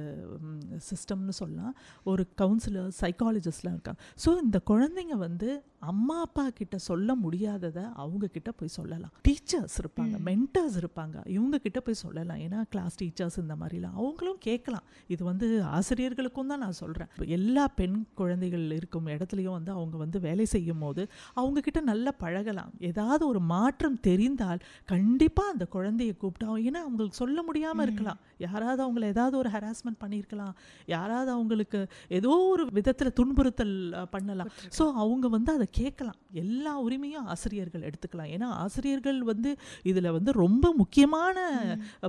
சிஸ்டம்னு சொல்லலாம். ஒரு கவுன்சிலர், சைக்காலஜிஸ்ட்லாம் இருக்காங்க. ஸோ இந்த குழந்தைங்க வந்து அம்மா அப்பா கிட்ட சொல்ல முடியாததை அவங்க கிட்ட போய் சொல்லலாம். டீச்சர்ஸ் இருப்பாங்க, மென்டர்ஸ் இருப்பாங்க, இவங்க கிட்ட போய் சொல்லலாம். ஏன்னா கிளாஸ் டீச்சர்ஸ் இந்த மாதிரிலாம் அவங்களும் கேட்கலாம். இது வந்து ஆசிரியர்களுக்கும் தான் நான் சொல்கிறேன். எல்லா பெண் குழந்தைகள் இருக்கும் இடத்துலையும் வந்து அவங்க வந்து வேலை செய்யும் போது அவங்க கிட்ட நல்லா பழகலாம். ஏதாவது ஒரு மாற்றம் தெரிந்தால் கண்டிப்பாக அந்த குழந்தைய கூப்பிட்டா, ஏன்னா அவங்களுக்கு சொல்ல முடியாமல் இருக்கலாம். யாராவது அவங்கள ஏதாவது ஒரு ஹராஸ்மெண்ட் பண்ணியிருக்கலாம், யாராவது அவங்களுக்கு ஏதோ ஒரு விதத்தில் துன்புறுத்தல் பண்ணலாம். ஸோ அவங்க வந்து அதை கேட்கலாம். எல்லா உரிமையும் ஆசிரியர்கள் எடுத்துக்கலாம். ஏன்னா ஆசிரியர்கள் வந்து இதில் வந்து ரொம்ப முக்கியமான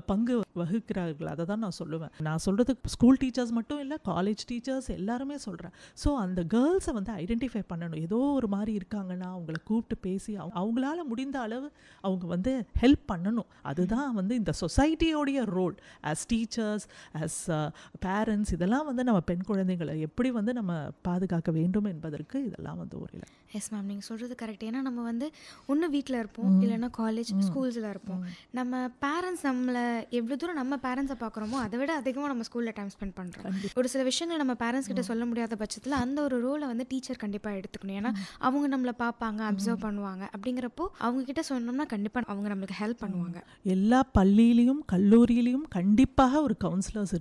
பங்கு வகிக்கிறார்கள். அதை தான் நான் சொல்லுவேன். நான் சொல்கிறது ஸ்கூல் டீச்சர்ஸ் மட்டும் இல்லை, காலேஜ் டீச்சர்ஸ் எல்லாருமே சொல்கிறேன். ஸோ அந்த கேர்ள்ஸை வந்து ஐடென்டிஃபை பண்ணணும். ஏதோ ஒரு மாதிரி இருக்காங்கன்னா அவங்கள கூப்பிட்டு பேசி அவங்களால முடிந்த அளவு அவங்க வந்து ஹெல்ப் பண்ணணும். அதுதான் வந்து இந்த சொசைட்டியோடைய role as teachers, as parents. இதெல்லாம் வந்து நம்ம பெண் குழந்தைகளை எப்படி வந்து நம்ம பாதுகாக்க வேண்டும் என்பதற்கு இதெல்லாம் வந்து ஒரு இல்லை. எஸ் மேம், நீங்கள் சொல்கிறது கரெக்ட். ஏன்னா நம்ம வந்து ஒன்று வீட்டில் இருப்போம், இல்லைன்னா காலேஜ் ஸ்கூல்ஸில் இருப்போம். நம்ம பேரண்ட்ஸ் நம்மளை எவ்வளோ தூரம் நம்ம பேரண்ட்ஸை பார்க்குறோமோ அதை விட அதிகமாக நம்ம ஸ்கூலில் டைம் ஸ்பெண்ட் பண்ணுறோம். ஒரு சில விஷயங்கள் நம்ம பேரண்ட்ஸ் கிட்ட சொல்ல முடியாத பட்சத்தில் அந்த ஒரு ரோலை வந்து டீச்சர் கண்டிப்பாக எடுத்துக்கணும். ஏன்னா அவங்க நம்மளை பார்ப்பாங்க, அப்சர்வ் பண்ணுவாங்க. அப்படிங்கிறப்போ அவங்க கிட்ட சொன்னோம்னா கண்டிப்பாக அவங்க நம்மளுக்கு ஹெல்ப் பண்ணுவாங்க. எல்லா பள்ளியிலையும் கல்லூரியிலையும் கண்டிப்பாக ஒரு கவுன்சிலர்ஸ்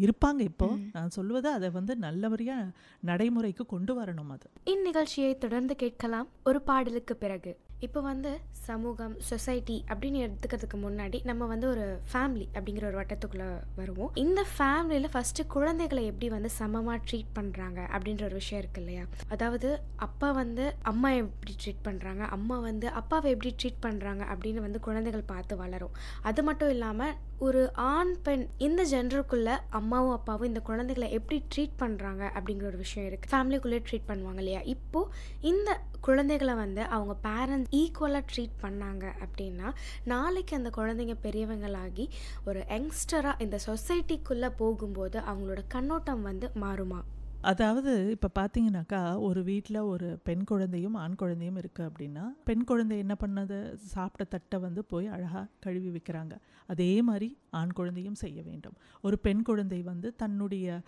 இருப்பாங்க. இப்போ நான் சொல்வது அதை வந்து நல்லபடியாக நடைமுறைக்கு கொண்டு வரணும். அது இந்நிகழ்ச்சியை தொடர்ந்து கேட்கலாம் ஒரு பாடலுக்கு பிறகு. இப்போ வந்து சமூகம், சொசைட்டி அப்படின்னு எடுத்துக்கிறதுக்கு முன்னாடி நம்ம வந்து ஒரு ஃபேமிலி அப்படிங்கிற ஒரு வட்டத்துக்குள்ளே வருவோம். இந்த ஃபேமிலியில் ஃபஸ்ட்டு குழந்தைகளை எப்படி வந்து சமமாக ட்ரீட் பண்ணுறாங்க அப்படின்ற ஒரு விஷயம் இருக்குது இல்லையா? அதாவது அப்பா வந்து அம்மா எப்படி ட்ரீட் பண்ணுறாங்க, அம்மா வந்து அப்பாவை எப்படி ட்ரீட் பண்ணுறாங்க அப்படின்னு வந்து குழந்தைகள் பார்த்து வளரும். அது மட்டும் இல்லாமல் ஒரு ஆண் பெண் இந்த ஜென்டருக்குள்ளே அம்மாவும் அப்பாவும் இந்த குழந்தைகளை எப்படி ட்ரீட் பண்ணுறாங்க அப்படிங்கிற ஒரு விஷயம் இருக்குது. ஃபேமிலிக்குள்ளே ட்ரீட் பண்ணுவாங்க இல்லையா? இப்போது இந்த குழந்தைகளை வந்து அவங்க பேரண்ட்ஸ் ஈக்குவலாக ட்ரீட் பண்ணாங்க அப்படின்னா நாளைக்கு அந்த குழந்தைங்க பெரியவங்களாகி ஒரு யங்ஸ்டராக இந்த சொசைட்டிக்குள்ளே போகும்போது அவங்களோட கண்ணோட்டம் வந்து மாறுமா? அதாவது இப்போ பார்த்தீங்கன்னாக்கா ஒரு வீட்டில் ஒரு பெண் குழந்தையும் ஆண் குழந்தையும் இருக்குது அப்படின்னா, பெண் குழந்தை என்ன பண்ணது, சாப்பிட்ட தட்டை வந்து போய் அழகாக கழுவி வைக்கிறாங்க. அதே மாதிரி ஆண் குழந்தையும் செய்ய வேண்டும். ஒரு பெண் குழந்தை வந்து தன்னுடைய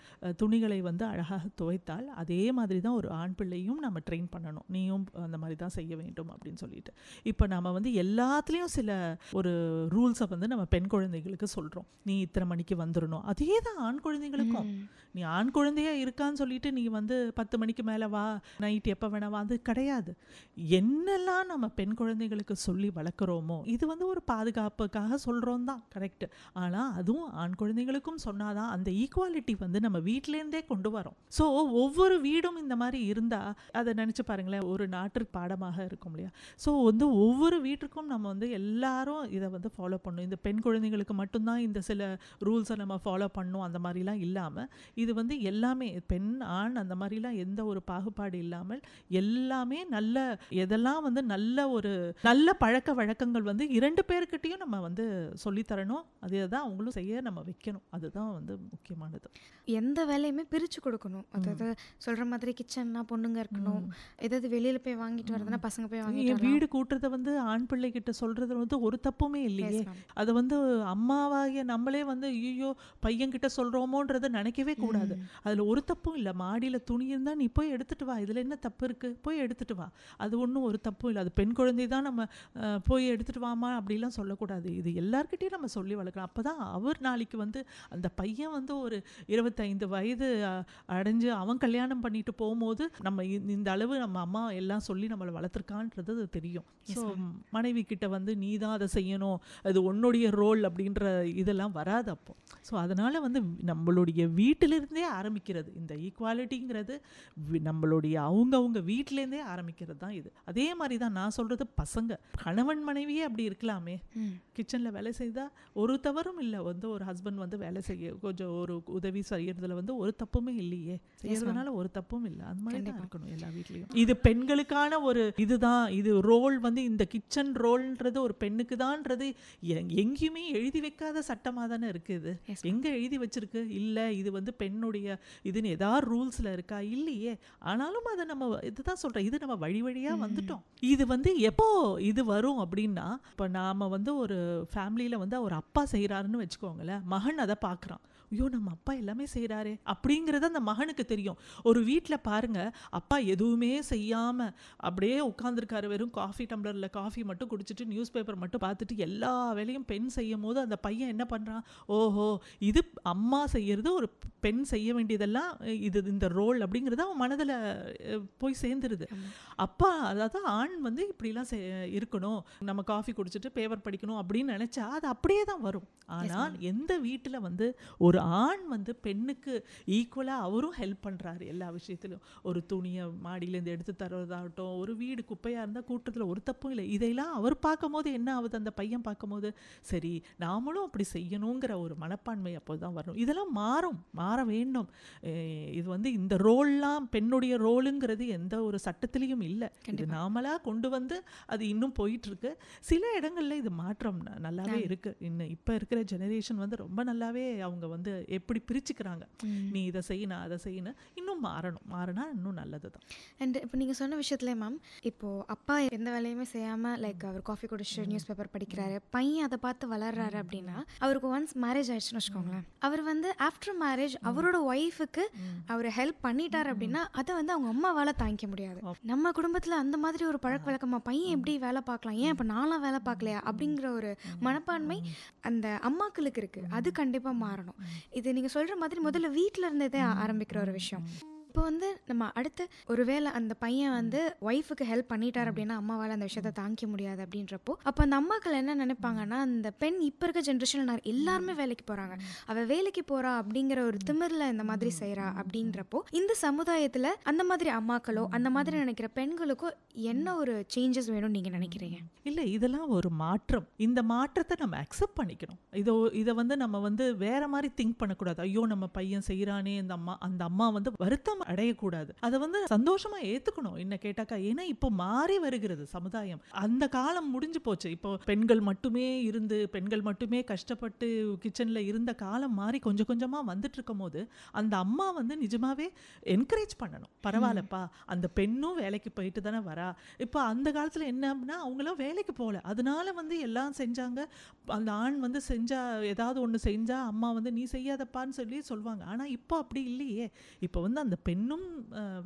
துணிகளை வந்து அழகாக துவைத்தால் அதே மாதிரி தான் ஒரு ஆண் பிள்ளையும் நம்ம ட்ரெயின் பண்ணணும். நீயும் அந்த மாதிரி தான் செய்ய வேண்டும் அப்படின்னு சொல்லிட்டு இப்போ நம்ம வந்து எல்லாத்துலேயும் சில ஒரு ரூல்ஸை வந்து நம்ம பெண் குழந்தைகளுக்கு சொல்கிறோம். நீ இத்தனை மணிக்கு வந்துடணும். அதே தான் ஆண் குழந்தைகளுக்கும். நீ ஆண் குழந்தையாக இருக்கான்னு சொல்லிட்டு நீ வந்து 10 மணிக்கு மேலே வா, நைட் எப்போ வேணா வா, அது கிடையாது. என்னெல்லாம் நம்ம பெண் குழந்தைகளுக்கு சொல்லி வளர்க்குறோமோ, இது வந்து ஒரு பாதுகாப்புக்காக சொல்கிறோம் தான், கரெக்ட். ஆனால் அதுவும் ஆண் குழந்தைகளுக்கும் சொன்னாதான் அந்த ஈக்குவாலிட்டி வந்து நம்ம வீட்டிலேருந்தே கொண்டு வரோம். ஸோ ஒவ்வொரு வீடும் இந்த மாதிரி இருந்தால் அதை நினச்சி பாருங்களேன், ஒரு நாட்டிற்கு பாடமாக இருக்கும் இல்லையா. ஸோ வந்து ஒவ்வொரு வீட்டுக்கும் நம்ம வந்து எல்லாரும் இதை வந்து ஃபாலோ பண்ணணும். இந்த பெண் குழந்தைங்களுக்கு மட்டும்தான் இந்த சில ரூல்ஸை நம்ம ஃபாலோ பண்ணணும் அந்த மாதிரிலாம் இல்லாமல், இது வந்து எல்லாமே பெண் ஆண் அந்த மாதிரிலாம் எந்த ஒரு பாகுபாடு இல்லாமல் எல்லாமே நல்ல, எதெல்லாம் வந்து நல்ல பழக்க வழக்கங்கள் வந்து 2 பேர்கிட்டையும் நம்ம வந்து சொல்லித்தரணும். அதே தான் அவங்களும் செய்ய நம்ம வைக்கணும். அதுதான் வந்து முக்கியமானது. எந்த வேலையுமே பிரித்து கொடுக்கணும். அதாவது சொல்கிற மாதிரி கிச்சன்னா பொண்ணுங்க இருக்கணும், ஏதாவது வெளியில் போய் வாங்கிட்டு வரதுன்னா பசங்க போய் வாங்கிட்டு வீடு கூட்டுறதை வந்து ஆண் பிள்ளைகிட்ட சொல்றது வந்து ஒரு தப்புமே இல்லையே. அதை வந்து அம்மாவாகிய நம்மளே வந்து ஐயோ பையன்கிட்ட சொல்கிறோமோன்றதை நினைக்கவே கூடாது. அதில் ஒரு தப்பும் இல்லை. மாடியில் துணி இருந்தால் நீ போய் எடுத்துகிட்டு வா, இதில் என்ன தப்பு இருக்குது, போய் எடுத்துகிட்டு வா, அது ஒன்றும் ஒரு தப்பும் இல்லை. அது பெண் குழந்தை தான், நம்ம போய் எடுத்துகிட்டு வாமா அப்படிலாம் சொல்லக்கூடாது. இது எல்லார்கிட்டையும் நம்ம சொல்லி வளர்க்கலாம். அப்போ தான் அவர் நாளைக்கு வந்து அந்த பையன் வந்து ஒரு 25 வயது அடைஞ்சு அவன் கல்யாணம் பண்ணிட்டு போகும்போது நம்ம இந்த அளவு நம்ம அம்மா எல்லாம் சொல்லி நம்மளை வளர்த்துருக்கான்றது தெரியும். ஸோ மனைவி கிட்ட வந்து நீ தான் அதை செய்யணும், அது உன்னுடைய ரோல் அப்படின்ற இதெல்லாம் வராது அப்போ. ஸோ அதனால் வந்து நம்மளுடைய வீட்டிலிருந்தே ஆரம்பிக்கிறது இந்த ஈக்குவாலிட்டிங்கிறது. நம்மளுடைய அவங்கவுங்க வீட்டிலேருந்தே ஆரம்பிக்கிறது தான் இது. அதே மாதிரி தான் நான் சொல்கிறது, பசங்க கணவன் மனைவியே அப்படி இருக்கலாமே. கிச்சனில் வேலை செய்தால் ஒரு தவறும் இல்லை. வந்து ஒரு ஹஸ்பண்ட் வந்து வேலை செய்ய கொஞ்சம் ஒரு உதவி செய்யறதுல வந்து ஒரு தப்புமே இல்லையே, செய்யறதுனால ஒரு தப்பும் இல்லை. அந்த மாதிரி தான் இருக்கணும் எல்லா வீட்லேயும். இது பெண்களுக்கான ஒரு இதுதான், இது ரோல் வந்து இந்த கிச்சன் ரோல்ன்றது ஒரு பெண்ணுக்கு தான்ன்றது எங்கேயுமே எழுதி வைக்காத சட்டமாக தானே இருக்குது. எங்கே எழுதி வச்சிருக்கு? இல்லை இது வந்து பெண்ணுடைய இதுன்னு ஏதாவது ரூல்ஸில் இருக்கா? இல்லையே. ஆனாலும் அதை நம்ம இதுதான் சொல்கிறேன், இது நம்ம வழி வழியாக வந்துட்டோம். இது வந்து எப்போ இது வரும் அப்படின்னா, இப்போ நாம் வந்து ஒரு ஃபேமிலியில் வந்து ஒரு அப்பா செய்கிறாருன்னு வச்சுக்கோங்களேன், மகன் அதை பார்க்குறான், ஐயோ நம்ம அப்பா எல்லாமே செய்கிறாரே அப்படிங்கிறது அந்த மகனுக்கு தெரியும். ஒரு வீட்டில் பாருங்க, அப்பா எதுவுமே செய்யாமல் அப்படியே உட்காந்துருக்காரு, வெறும் காஃபி டம்ளரில் காஃபி மட்டும் குடிச்சிட்டு நியூஸ் பேப்பர் மட்டும் பார்த்துட்டு எல்லா வேலையும் பெண் செய்யும் போது அந்த பையன் என்ன பண்ணுறான், ஓஹோ இது அம்மா செய்யறது, ஒரு பெண் செய்ய வேண்டியதெல்லாம் இது இந்த ரோல் அப்படிங்கிறது அவன் மனதில் போய் சேர்ந்துருது. அப்பா அதாவது ஆண் வந்து இப்படிலாம் இருக்கணும், நம்ம காஃபி குடிச்சிட்டு பேப்பர் படிக்கணும் அப்படின்னு நினச்சா அது அப்படியே தான் வரும். ஆனால் எந்த வீட்டில் வந்து ஒரு ஆண் வந்து பெண்ணுக்கு ஈக்குவலாக அவரும் ஹெல்ப் பண்ணுறாரு எல்லா விஷயத்திலும், ஒரு துணியை மாடியிலேருந்து எடுத்து தர்றதாகட்டும், ஒரு வீடு குப்பையாக இருந்தால் கூட்டத்தில் ஒரு தப்பும் இல்லை. இதையெல்லாம் அவர் பார்க்கும் போது என்ன ஆகுது, அந்த பையன் பார்க்கும் போது சரி நாமளும் அப்படி செய்யணுங்கிற ஒரு மனப்பான்மை அப்போ தான் வரணும். இதெல்லாம் மாற வேண்டும். இது வந்து இந்த ரோல்லாம் பெண்ணுடைய ரோலுங்கிறது எந்த ஒரு சட்டத்திலையும் இல்லை. இது நாமளாக கொண்டு வந்து அது இன்னும் போயிட்டுருக்கு. சில இடங்களில் இது மாற்றம் நல்லாவே இருக்குது. இன்னும் இப்போ இருக்கிற ஜெனரேஷன் வந்து ரொம்ப நல்லாவே அவங்க வந்து எப்படி பிரிச்சுக்கிறாங்க, நீ இதை செய்ய நான் அதை செய்யணும். இன்னும் மாறினா இன்னும் நல்லது தான். அண்ட் இப்போ நீங்கள் சொன்ன விஷயத்துல மேம், இப்போது அப்பா எந்த வேலையுமே செய்யாமல் லைக் அவர் காஃபி குடிச்சிட்டு நியூஸ் பேப்பர் படிக்கிறாரு, பையன் அதை பார்த்து வளர்றாரு அப்படின்னா, அவருக்கு ஒன்ஸ் மேரேஜ் ஆயிடுச்சுன்னு வச்சுக்கோங்களேன், அவர் வந்து ஆஃப்டர் மேரேஜ் அவரோட ஒய்ஃபுக்கு அவர் ஹெல்ப் பண்ணிட்டார் அப்படின்னா அதை வந்து அவங்க அம்மாவால் தாங்கிக்க முடியாது. நம்ம குடும்பத்தில் அந்த மாதிரி ஒரு பழக்க வழக்கமாக பையன் எப்படி வேலை பார்க்கலாம், ஏன் இப்போ நான்லாம் வேலை பார்க்கலையா அப்படிங்கிற ஒரு மனப்பான்மை அந்த அம்மாக்களுக்கு இருக்குது. அது கண்டிப்பாக மாறணும். இது நீங்கள் சொல்கிற மாதிரி முதல்ல வீட்டில் இருந்ததே ஆரம்பிக்கிற ஒரு விஷயம். இப்போ வந்து நம்ம அடுத்து ஒருவேளை அந்த பையன் வந்து ஒய்ஃபுக்கு ஹெல்ப் பண்ணிட்டார் அப்படின்னா அம்மாவால் அந்த விஷயத்தை தாங்கிக்க முடியாது அப்படின்றப்போ, அப்போ அந்த அம்மாக்கள் என்ன நினைப்பாங்கன்னா, அந்த பெண் இப்போ இருக்க ஜென்ரேஷனில் எல்லாருமே வேலைக்கு போகிறாங்க, அவள் வேலைக்கு போகிறா அப்படிங்கிற ஒரு திமிரில் இந்த மாதிரி செய்கிறா அப்படின்றப்போ, இந்த சமுதாயத்தில் அந்த மாதிரி அம்மாக்களோ அந்த மாதிரி நினைக்கிற பெண்களுக்கோ என்ன ஒரு சேஞ்சஸ் வேணும்னு நீங்கள் நினைக்கிறீங்க? இல்லை, இதெல்லாம் ஒரு மாற்றம். இந்த மாற்றத்தை நம்ம அக்செப்ட் பண்ணிக்கணும். இதை வந்து நம்ம வந்து வேற மாதிரி திங்க் பண்ணக்கூடாது. ஐயோ நம்ம பையன் செய்கிறானே அந்த அம்மா வந்து வருத்தம் அடையக்கூடாது. அதை வந்து சந்தோஷமா ஏத்துக்கணும். என்ன கேட்டாக்கா, ஏன்னா இப்போ மாறி வருகிறது சமுதாயம். அந்த காலம் முடிஞ்சு போச்சு. இப்போ பெண்கள் மட்டுமே இருந்து பெண்கள் மட்டுமே கஷ்டப்பட்டு கிச்சன்ல இருந்த காலம் மாறி கொஞ்சம் கொஞ்சமா வந்துட்டு இருக்கும் போது அந்த அம்மா வந்து நிஜமாவே என்கரேஜ் பண்ணணும். பரவாயில்லப்பா, அந்த பெண்ணும் வேலைக்கு போயிட்டு தானே வரா. இப்போ அந்த காலத்துல என்ன அப்படின்னா, அவங்களாம் வேலைக்கு போகல, அதனால வந்து எல்லாம் செஞ்சாங்க. அந்த ஆண் வந்து செஞ்சா ஏதாவது ஒன்று செஞ்சா அம்மா வந்து நீ செய்யாதப்பான்னு சொல்லுவாங்க. ஆனா இப்போ அப்படி இல்லையே. இப்போ வந்து அந்த பெண் பெண்ணும்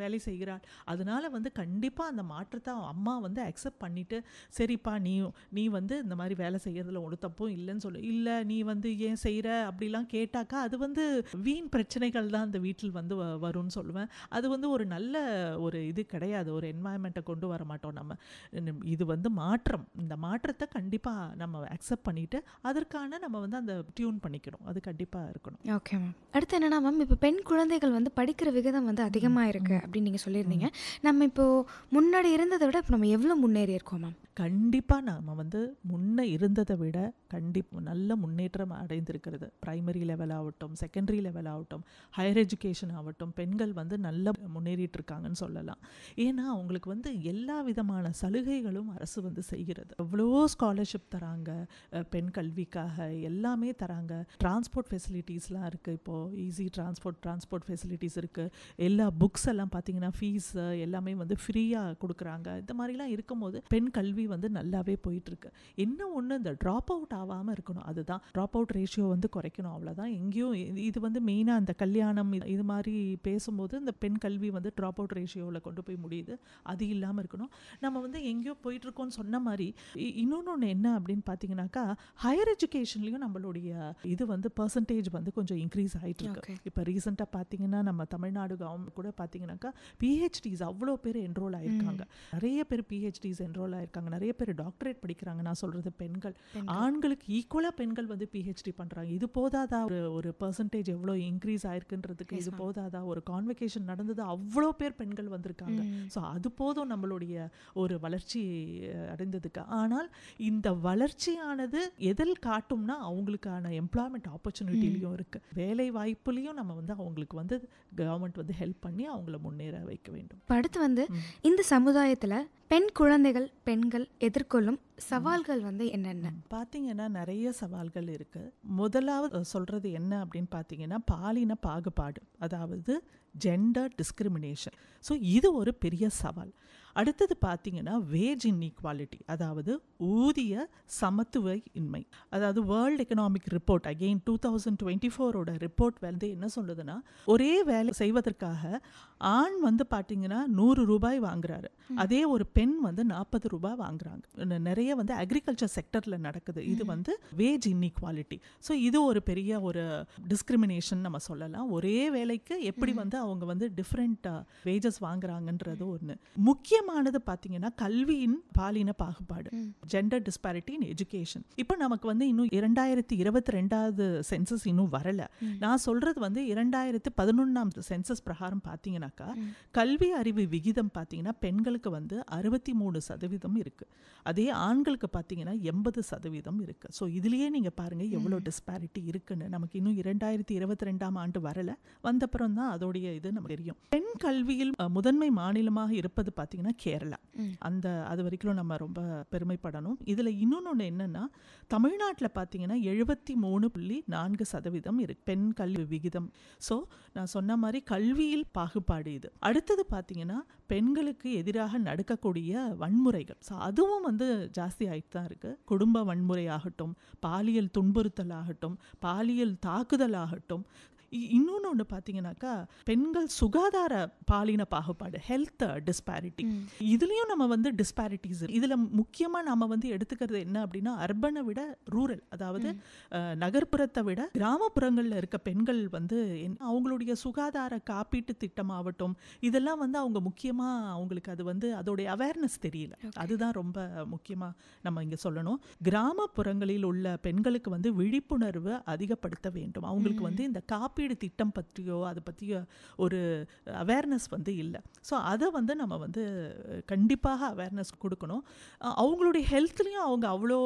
வேலை செய்கிறாள். அதனால வந்து கண்டிப்பா அந்த மாற்றத்தை அம்மா வந்து அக்செப்ட் பண்ணிட்டு, சரிப்பா நீ வந்து இந்த மாதிரி வேலை செய்யறதுல ஒரு தப்பும் இல்லைன்னு சொல்லு. இல்லை நீ வந்து ஏன் செய்கிற அப்படிலாம் கேட்டாக்கா அது வந்து வீண் பிரச்சனைகள் தான் அந்த வீட்டில் வந்து வரும்னு சொல்லுவேன். அது வந்து ஒரு நல்ல ஒரு இது கிடையாது. ஒரு என்வாயன்மெண்ட்டை கொண்டு வர மாட்டோம் நம்ம. இது வந்து மாற்றம். இந்த மாற்றத்தை கண்டிப்பாக நம்ம அக்செப்ட் பண்ணிட்டு அதற்கான நம்ம வந்து அந்த டியூன் பண்ணிக்கணும். அது கண்டிப்பாக இருக்கணும். Okay ma'am. அடுத்து என்னன்னா மேம், இப்போ பெண் குழந்தைகள் வந்து படிக்கிற விகிதம் வந்து அதிகமாக இருக்குது அப்படின்னு நீங்கள் சொல்லியிருந்தீங்க. நம்ம இப்போது முன்னாடி இருந்ததை விட இப்போ நம்ம எவ்வளோ முன்னேறி இருக்கோம் மேம்? கண்டிப்பாக நம்ம வந்து முன்ன இருந்ததை விட நல்ல முன்னேற்றம் அடைந்திருக்கிறது. பிரைமரி லெவல் ஆகட்டும், செகண்டரி லெவல் ஆகட்டும், ஹையர் எஜுகேஷன் ஆகட்டும், பெண்கள் வந்து நல்ல முன்னேறிட்டு இருக்காங்கன்னு சொல்லலாம். ஏன்னா அவங்களுக்கு வந்து எல்லா விதமான சலுகைகளும் அரசு வந்து செய்கிறது. எவ்வளோ ஸ்காலர்ஷிப் தராங்க, பெண் கல்விக்காக எல்லாமே தராங்க. டிரான்ஸ்போர்ட் ஃபெசிலிட்டிஸ்லாம் இருக்குது. இப்போது ஈஸி டிரான்ஸ்போர்ட் ஃபெசிலிட்டிஸ் இருக்குது. எல்லா புக்ஸ் எல்லாம் பார்த்தீங்கன்னா ஃபீஸ் எல்லாமே வந்து ஃப்ரீயாக கொடுக்குறாங்க. இந்த மாதிரிலாம் இருக்கும்போது பெண் கல்வி வந்து நல்லாவே போயிட்டுருக்கு. இன்னும் ஒன்று, இந்த ட்ராப் அவுட் ஆகாமல் இருக்கணும். அதுதான் ட்ராப் அவுட் ரேஷியோ வந்து குறைக்கணும். அவ்வளோதான். எங்கேயும் இது வந்து மெயினாக அந்த கல்யாணம் இது மாதிரி பேசும்போது இந்த பெண் கல்வி வந்து ட்ராப் அவுட் ரேஷியோவில் கொண்டு போய் முடியுது. அது இல்லாமல் இருக்கணும். நம்ம வந்து எங்கேயோ போயிட்டுருக்கோன்னு சொன்ன மாதிரி இன்னொன்று என்ன அப்படின்னு பார்த்தீங்கன்னாக்கா, ஹையர் எஜுகேஷன்லேயும் நம்மளுடைய இது வந்து பர்சன்டேஜ் வந்து கொஞ்சம் இன்க்ரீஸ் ஆகிட்டு இருக்கு. இப்போ ரீசெண்டாக பார்த்தீங்கன்னா நம்ம தமிழ்நாடு கவர்மெண்ட் கூட பார்த்தீங்கன்னாக்கா பிஹெச்டிஸ் அவ்வளோ பேர் என்ரோல் ஆகிருக்காங்க. நிறைய பேர் பிஹெச்டிஸ் என்ரோல் ஆகிருக்காங்க. நிறைய பேர் டாக்டரேட் படிக்கிறாங்க. நான் சொல்கிறது பெண்கள். ஆண்களுக்கு ஈக்குவலாக பெண்கள் வந்து பிஹெச்டி பண்ணுறாங்க. இது போதாதா? ஒரு பர்சன்டேஜ் எவ்வளோ இன்க்ரீஸ் ஆயிருக்குன்றதுக்கு இது போதாதா? ஒரு கான்வெகேஷன் நடந்தது, அவ்வளோ பேர் பெண்கள் வந்திருக்காங்க. ஸோ அது போதும் நம்மளுடைய ஒரு வளர்ச்சி அடைந்ததுக்கு. ஆனால் இந்த வளர்ச்சியானது எதில் காட்டும்னா அவங்களுக்கான எம்ப்ளாய்மெண்ட் ஆப்பர்ச்சுனிட்டிலையும் இருக்குது. வேலை வாய்ப்புலையும் நம்ம வந்து அவங்களுக்கு வந்து கவர்மெண்ட் வந்து ஹெல்ப் பண்ணி அவங்கள முன்னேற வைக்க வேண்டும். அடுத்து வந்து இந்த சமுதாயத்தில் பெண் குழந்தைகள் பெண்கள் எதிர்கொள்ளும் சவால்கள் வந்து என்னென்ன? பார்த்தீங்கன்னா நிறைய சவால்கள் இருக்குது. முதலாவது சொல்கிறது என்ன அப்படின்னு பார்த்தீங்கன்னா, பாலின பாகுபாடு, அதாவது ஜெண்டர் டிஸ்கிரிமினேஷன். ஸோ இது ஒரு பெரிய சவால். அடுத்தது பார்த்தீங்கன்னா வேஜ் இன்இக்வாலிட்டி, அதாவது ஊதிய சமத்துவ இன்மை. அதாவது world economic report again 2024 report வந்து என்ன சொல்லுதுன்னா, ஒரே வேலை செய்வதற்காக ஆண் வந்து பார்த்தீங்கன்னா 100 ரூபாய் வாங்குறாரு, அதே ஒரு பெண் வந்து 40 ரூபாய் வாங்குறாங்க. நிறைய வந்து அக்ரிகல்ச்சர் செக்டரில் நடக்குது. இது வந்து வேஜ் இன்இக்வாலிட்டி. ஸோ இது ஒரு பெரிய ஒரு டிஸ்கிரிமினேஷன் நம்ம சொல்லலாம். ஒரே வேலைக்கு எப்படி வந்து அவங்க வந்து டிஃப்ரெண்ட் வேஜஸ் வாங்குறாங்கன்றது ஒன்று. முக்கியமானது பார்த்தீங்கன்னா கல்வியின் பாலின பாகுபாடு, ஜெண்டர் டிஸ்பாரிட்டி இன் எஜுகேஷன். இப்போ நமக்கு வந்து இன்னும் 2022 சென்சஸ் இன்னும் வரல. நான் சொல்றது வந்து 2011 சென்சஸ் பிரகாரம் பார்த்தீங்கன்னாக்கா கல்வி அறிவு விகிதம் பார்த்தீங்கன்னா பெண்களுக்கு வந்து 63% இருக்கு, அதே ஆண்களுக்கு பார்த்தீங்கன்னா 80% இருக்கு. ஸோ இதுலயே நீங்க பாருங்க எவ்வளோ டிஸ்பாரிட்டி இருக்குன்னு. நமக்கு இன்னும் 2022 வரல, வந்தப்புறம் தான் அதோடைய இது நமக்கு தெரியும். பெண் கல்வியில் முதன்மை மாநிலமாக இருப்பது பார்த்தீங்கன்னா கேரளா. அது வரைக்கும் நம்ம ரொம்ப பெருமைப்படணும். இதுல இன்னொன்று என்னன்னா, தமிழ்நாட்டில் பார்த்தீங்கன்னா 73.4% இருக்கு பெண் கல்வி விகிதம். ஸோ நான் சொன்ன மாதிரி கல்வியில் பாகுபாடு இது. அடுத்தது பார்த்தீங்கன்னா பெண்களுக்கு எதிராக நடக்கக்கூடிய வன்முறைகள். ஸோ அதுவும் வந்து ஜாஸ்தி ஆகிட்டு தான் இருக்கு. குடும்ப வன்முறை ஆகட்டும், பாலியல் துன்புறுத்தல் ஆகட்டும், பாலியல் தாக்குதல் ஆகட்டும். இன்னொன்று பார்த்தீங்கன்னாக்கா பெண்கள் சுகாதார பாலின பாகுபாடு, ஹெல்த் டிஸ்பாரிட்டி. இதுலேயும் நம்ம வந்து டிஸ்பாரிட்டிஸ். இதில் முக்கியமாக நம்ம வந்து எடுத்துக்கிறது என்ன அப்படின்னா, அர்பனை விட ரூரல், அதாவது நகர்ப்புறத்தை விட கிராமப்புறங்களில் இருக்க பெண்கள் வந்து அவங்களுடைய சுகாதார காப்பீட்டு திட்டமாகட்டும் இதெல்லாம் வந்து அவங்க முக்கியமாக அவங்களுக்கு அது வந்து அதோடைய அவேர்னஸ் தெரியல. அதுதான் ரொம்ப முக்கியமாக நம்ம இங்கே சொல்லணும். கிராமப்புறங்களில் உள்ள பெண்களுக்கு வந்து விழிப்புணர்வு அதிகப்படுத்த வேண்டும். அவங்களுக்கு வந்து இந்த காப்பீடு திட்டம் பற்றியோ அதை பற்றியோ ஒரு அவேர்னஸ் வந்து இல்லை. ஸோ அதை வந்து நம்ம வந்து கண்டிப்பாக அவேர்னஸ் கொடுக்கணும். அவங்களுடைய ஹெல்த்லேயும் அவங்க அவ்வளோ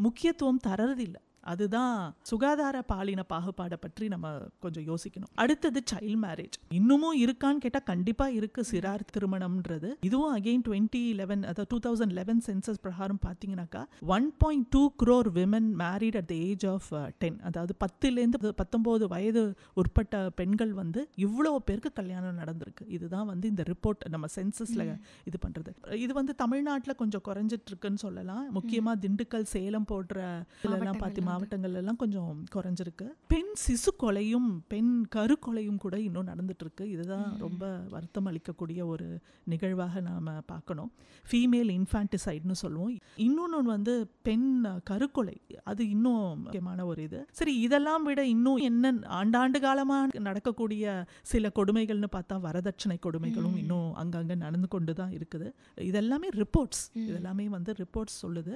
முக்கியத்துவம் தரதில்லை. அதுதான் சுகாதார பாலின பாகுபாடை பற்றி நம்ம கொஞ்சம் யோசிக்கணும். அடுத்தது சைல்ட் மேரேஜ். இன்னமும் இருக்கான்னு கேட்டால் கண்டிப்பாக இருக்கு. சிறார் திருமணம்ன்றது இதுவும் அகெயின் 2011 சென்சஸ் பிரகாரம் பார்த்தீங்கன்னாக்கா 1.2 crore women married at the age of 10. அதாவது 10லேருந்து 19 வயது உட்பட்ட பெண்கள் வந்து இவ்வளோ பேருக்கு கல்யாணம் நடந்திருக்கு. இதுதான் வந்து இந்த ரிப்போர்ட் நம்ம சென்சஸில் இது பண்ணுறது. இது வந்து தமிழ்நாட்டில் கொஞ்சம் குறைஞ்சிட்டு இருக்குன்னு சொல்லலாம். முக்கியமாக திண்டுக்கல், சேலம் போன்ற இதெல்லாம் பார்த்திமா மாவட்டங்கள் எல்லாம் கொஞ்சம் குறைஞ்சிருக்கு. பெண் சிசு கொலையும் பெண் கருக்கொலையும் கூட இன்னும் நடந்துட்டு இருக்கு. இதுதான் ரொம்ப வருத்தம் அளிக்கக்கூடிய ஒரு நிகழ்வாக நாம் பார்க்கணும். ஃபீமேல் இன்ஃபான்டிசைட்னு சொல்லுவோம். இன்னொன்று வந்து பெண் கருக்கொலை, அது இன்னும் முக்கியமான ஒரு இது. சரி, இதெல்லாம் விட இன்னும் என்ன ஆண்டாண்டு காலமாக நடக்கக்கூடிய சில கொடுமைகள்னு பார்த்தா வரதட்சணை கொடுமைகளும் இன்னும் அங்கங்கே நடந்து கொண்டு தான் இருக்குது. இதெல்லாமே ரிப்போர்ட்ஸ், இதெல்லாமே வந்து ரிப்போர்ட்ஸ் சொல்லுது.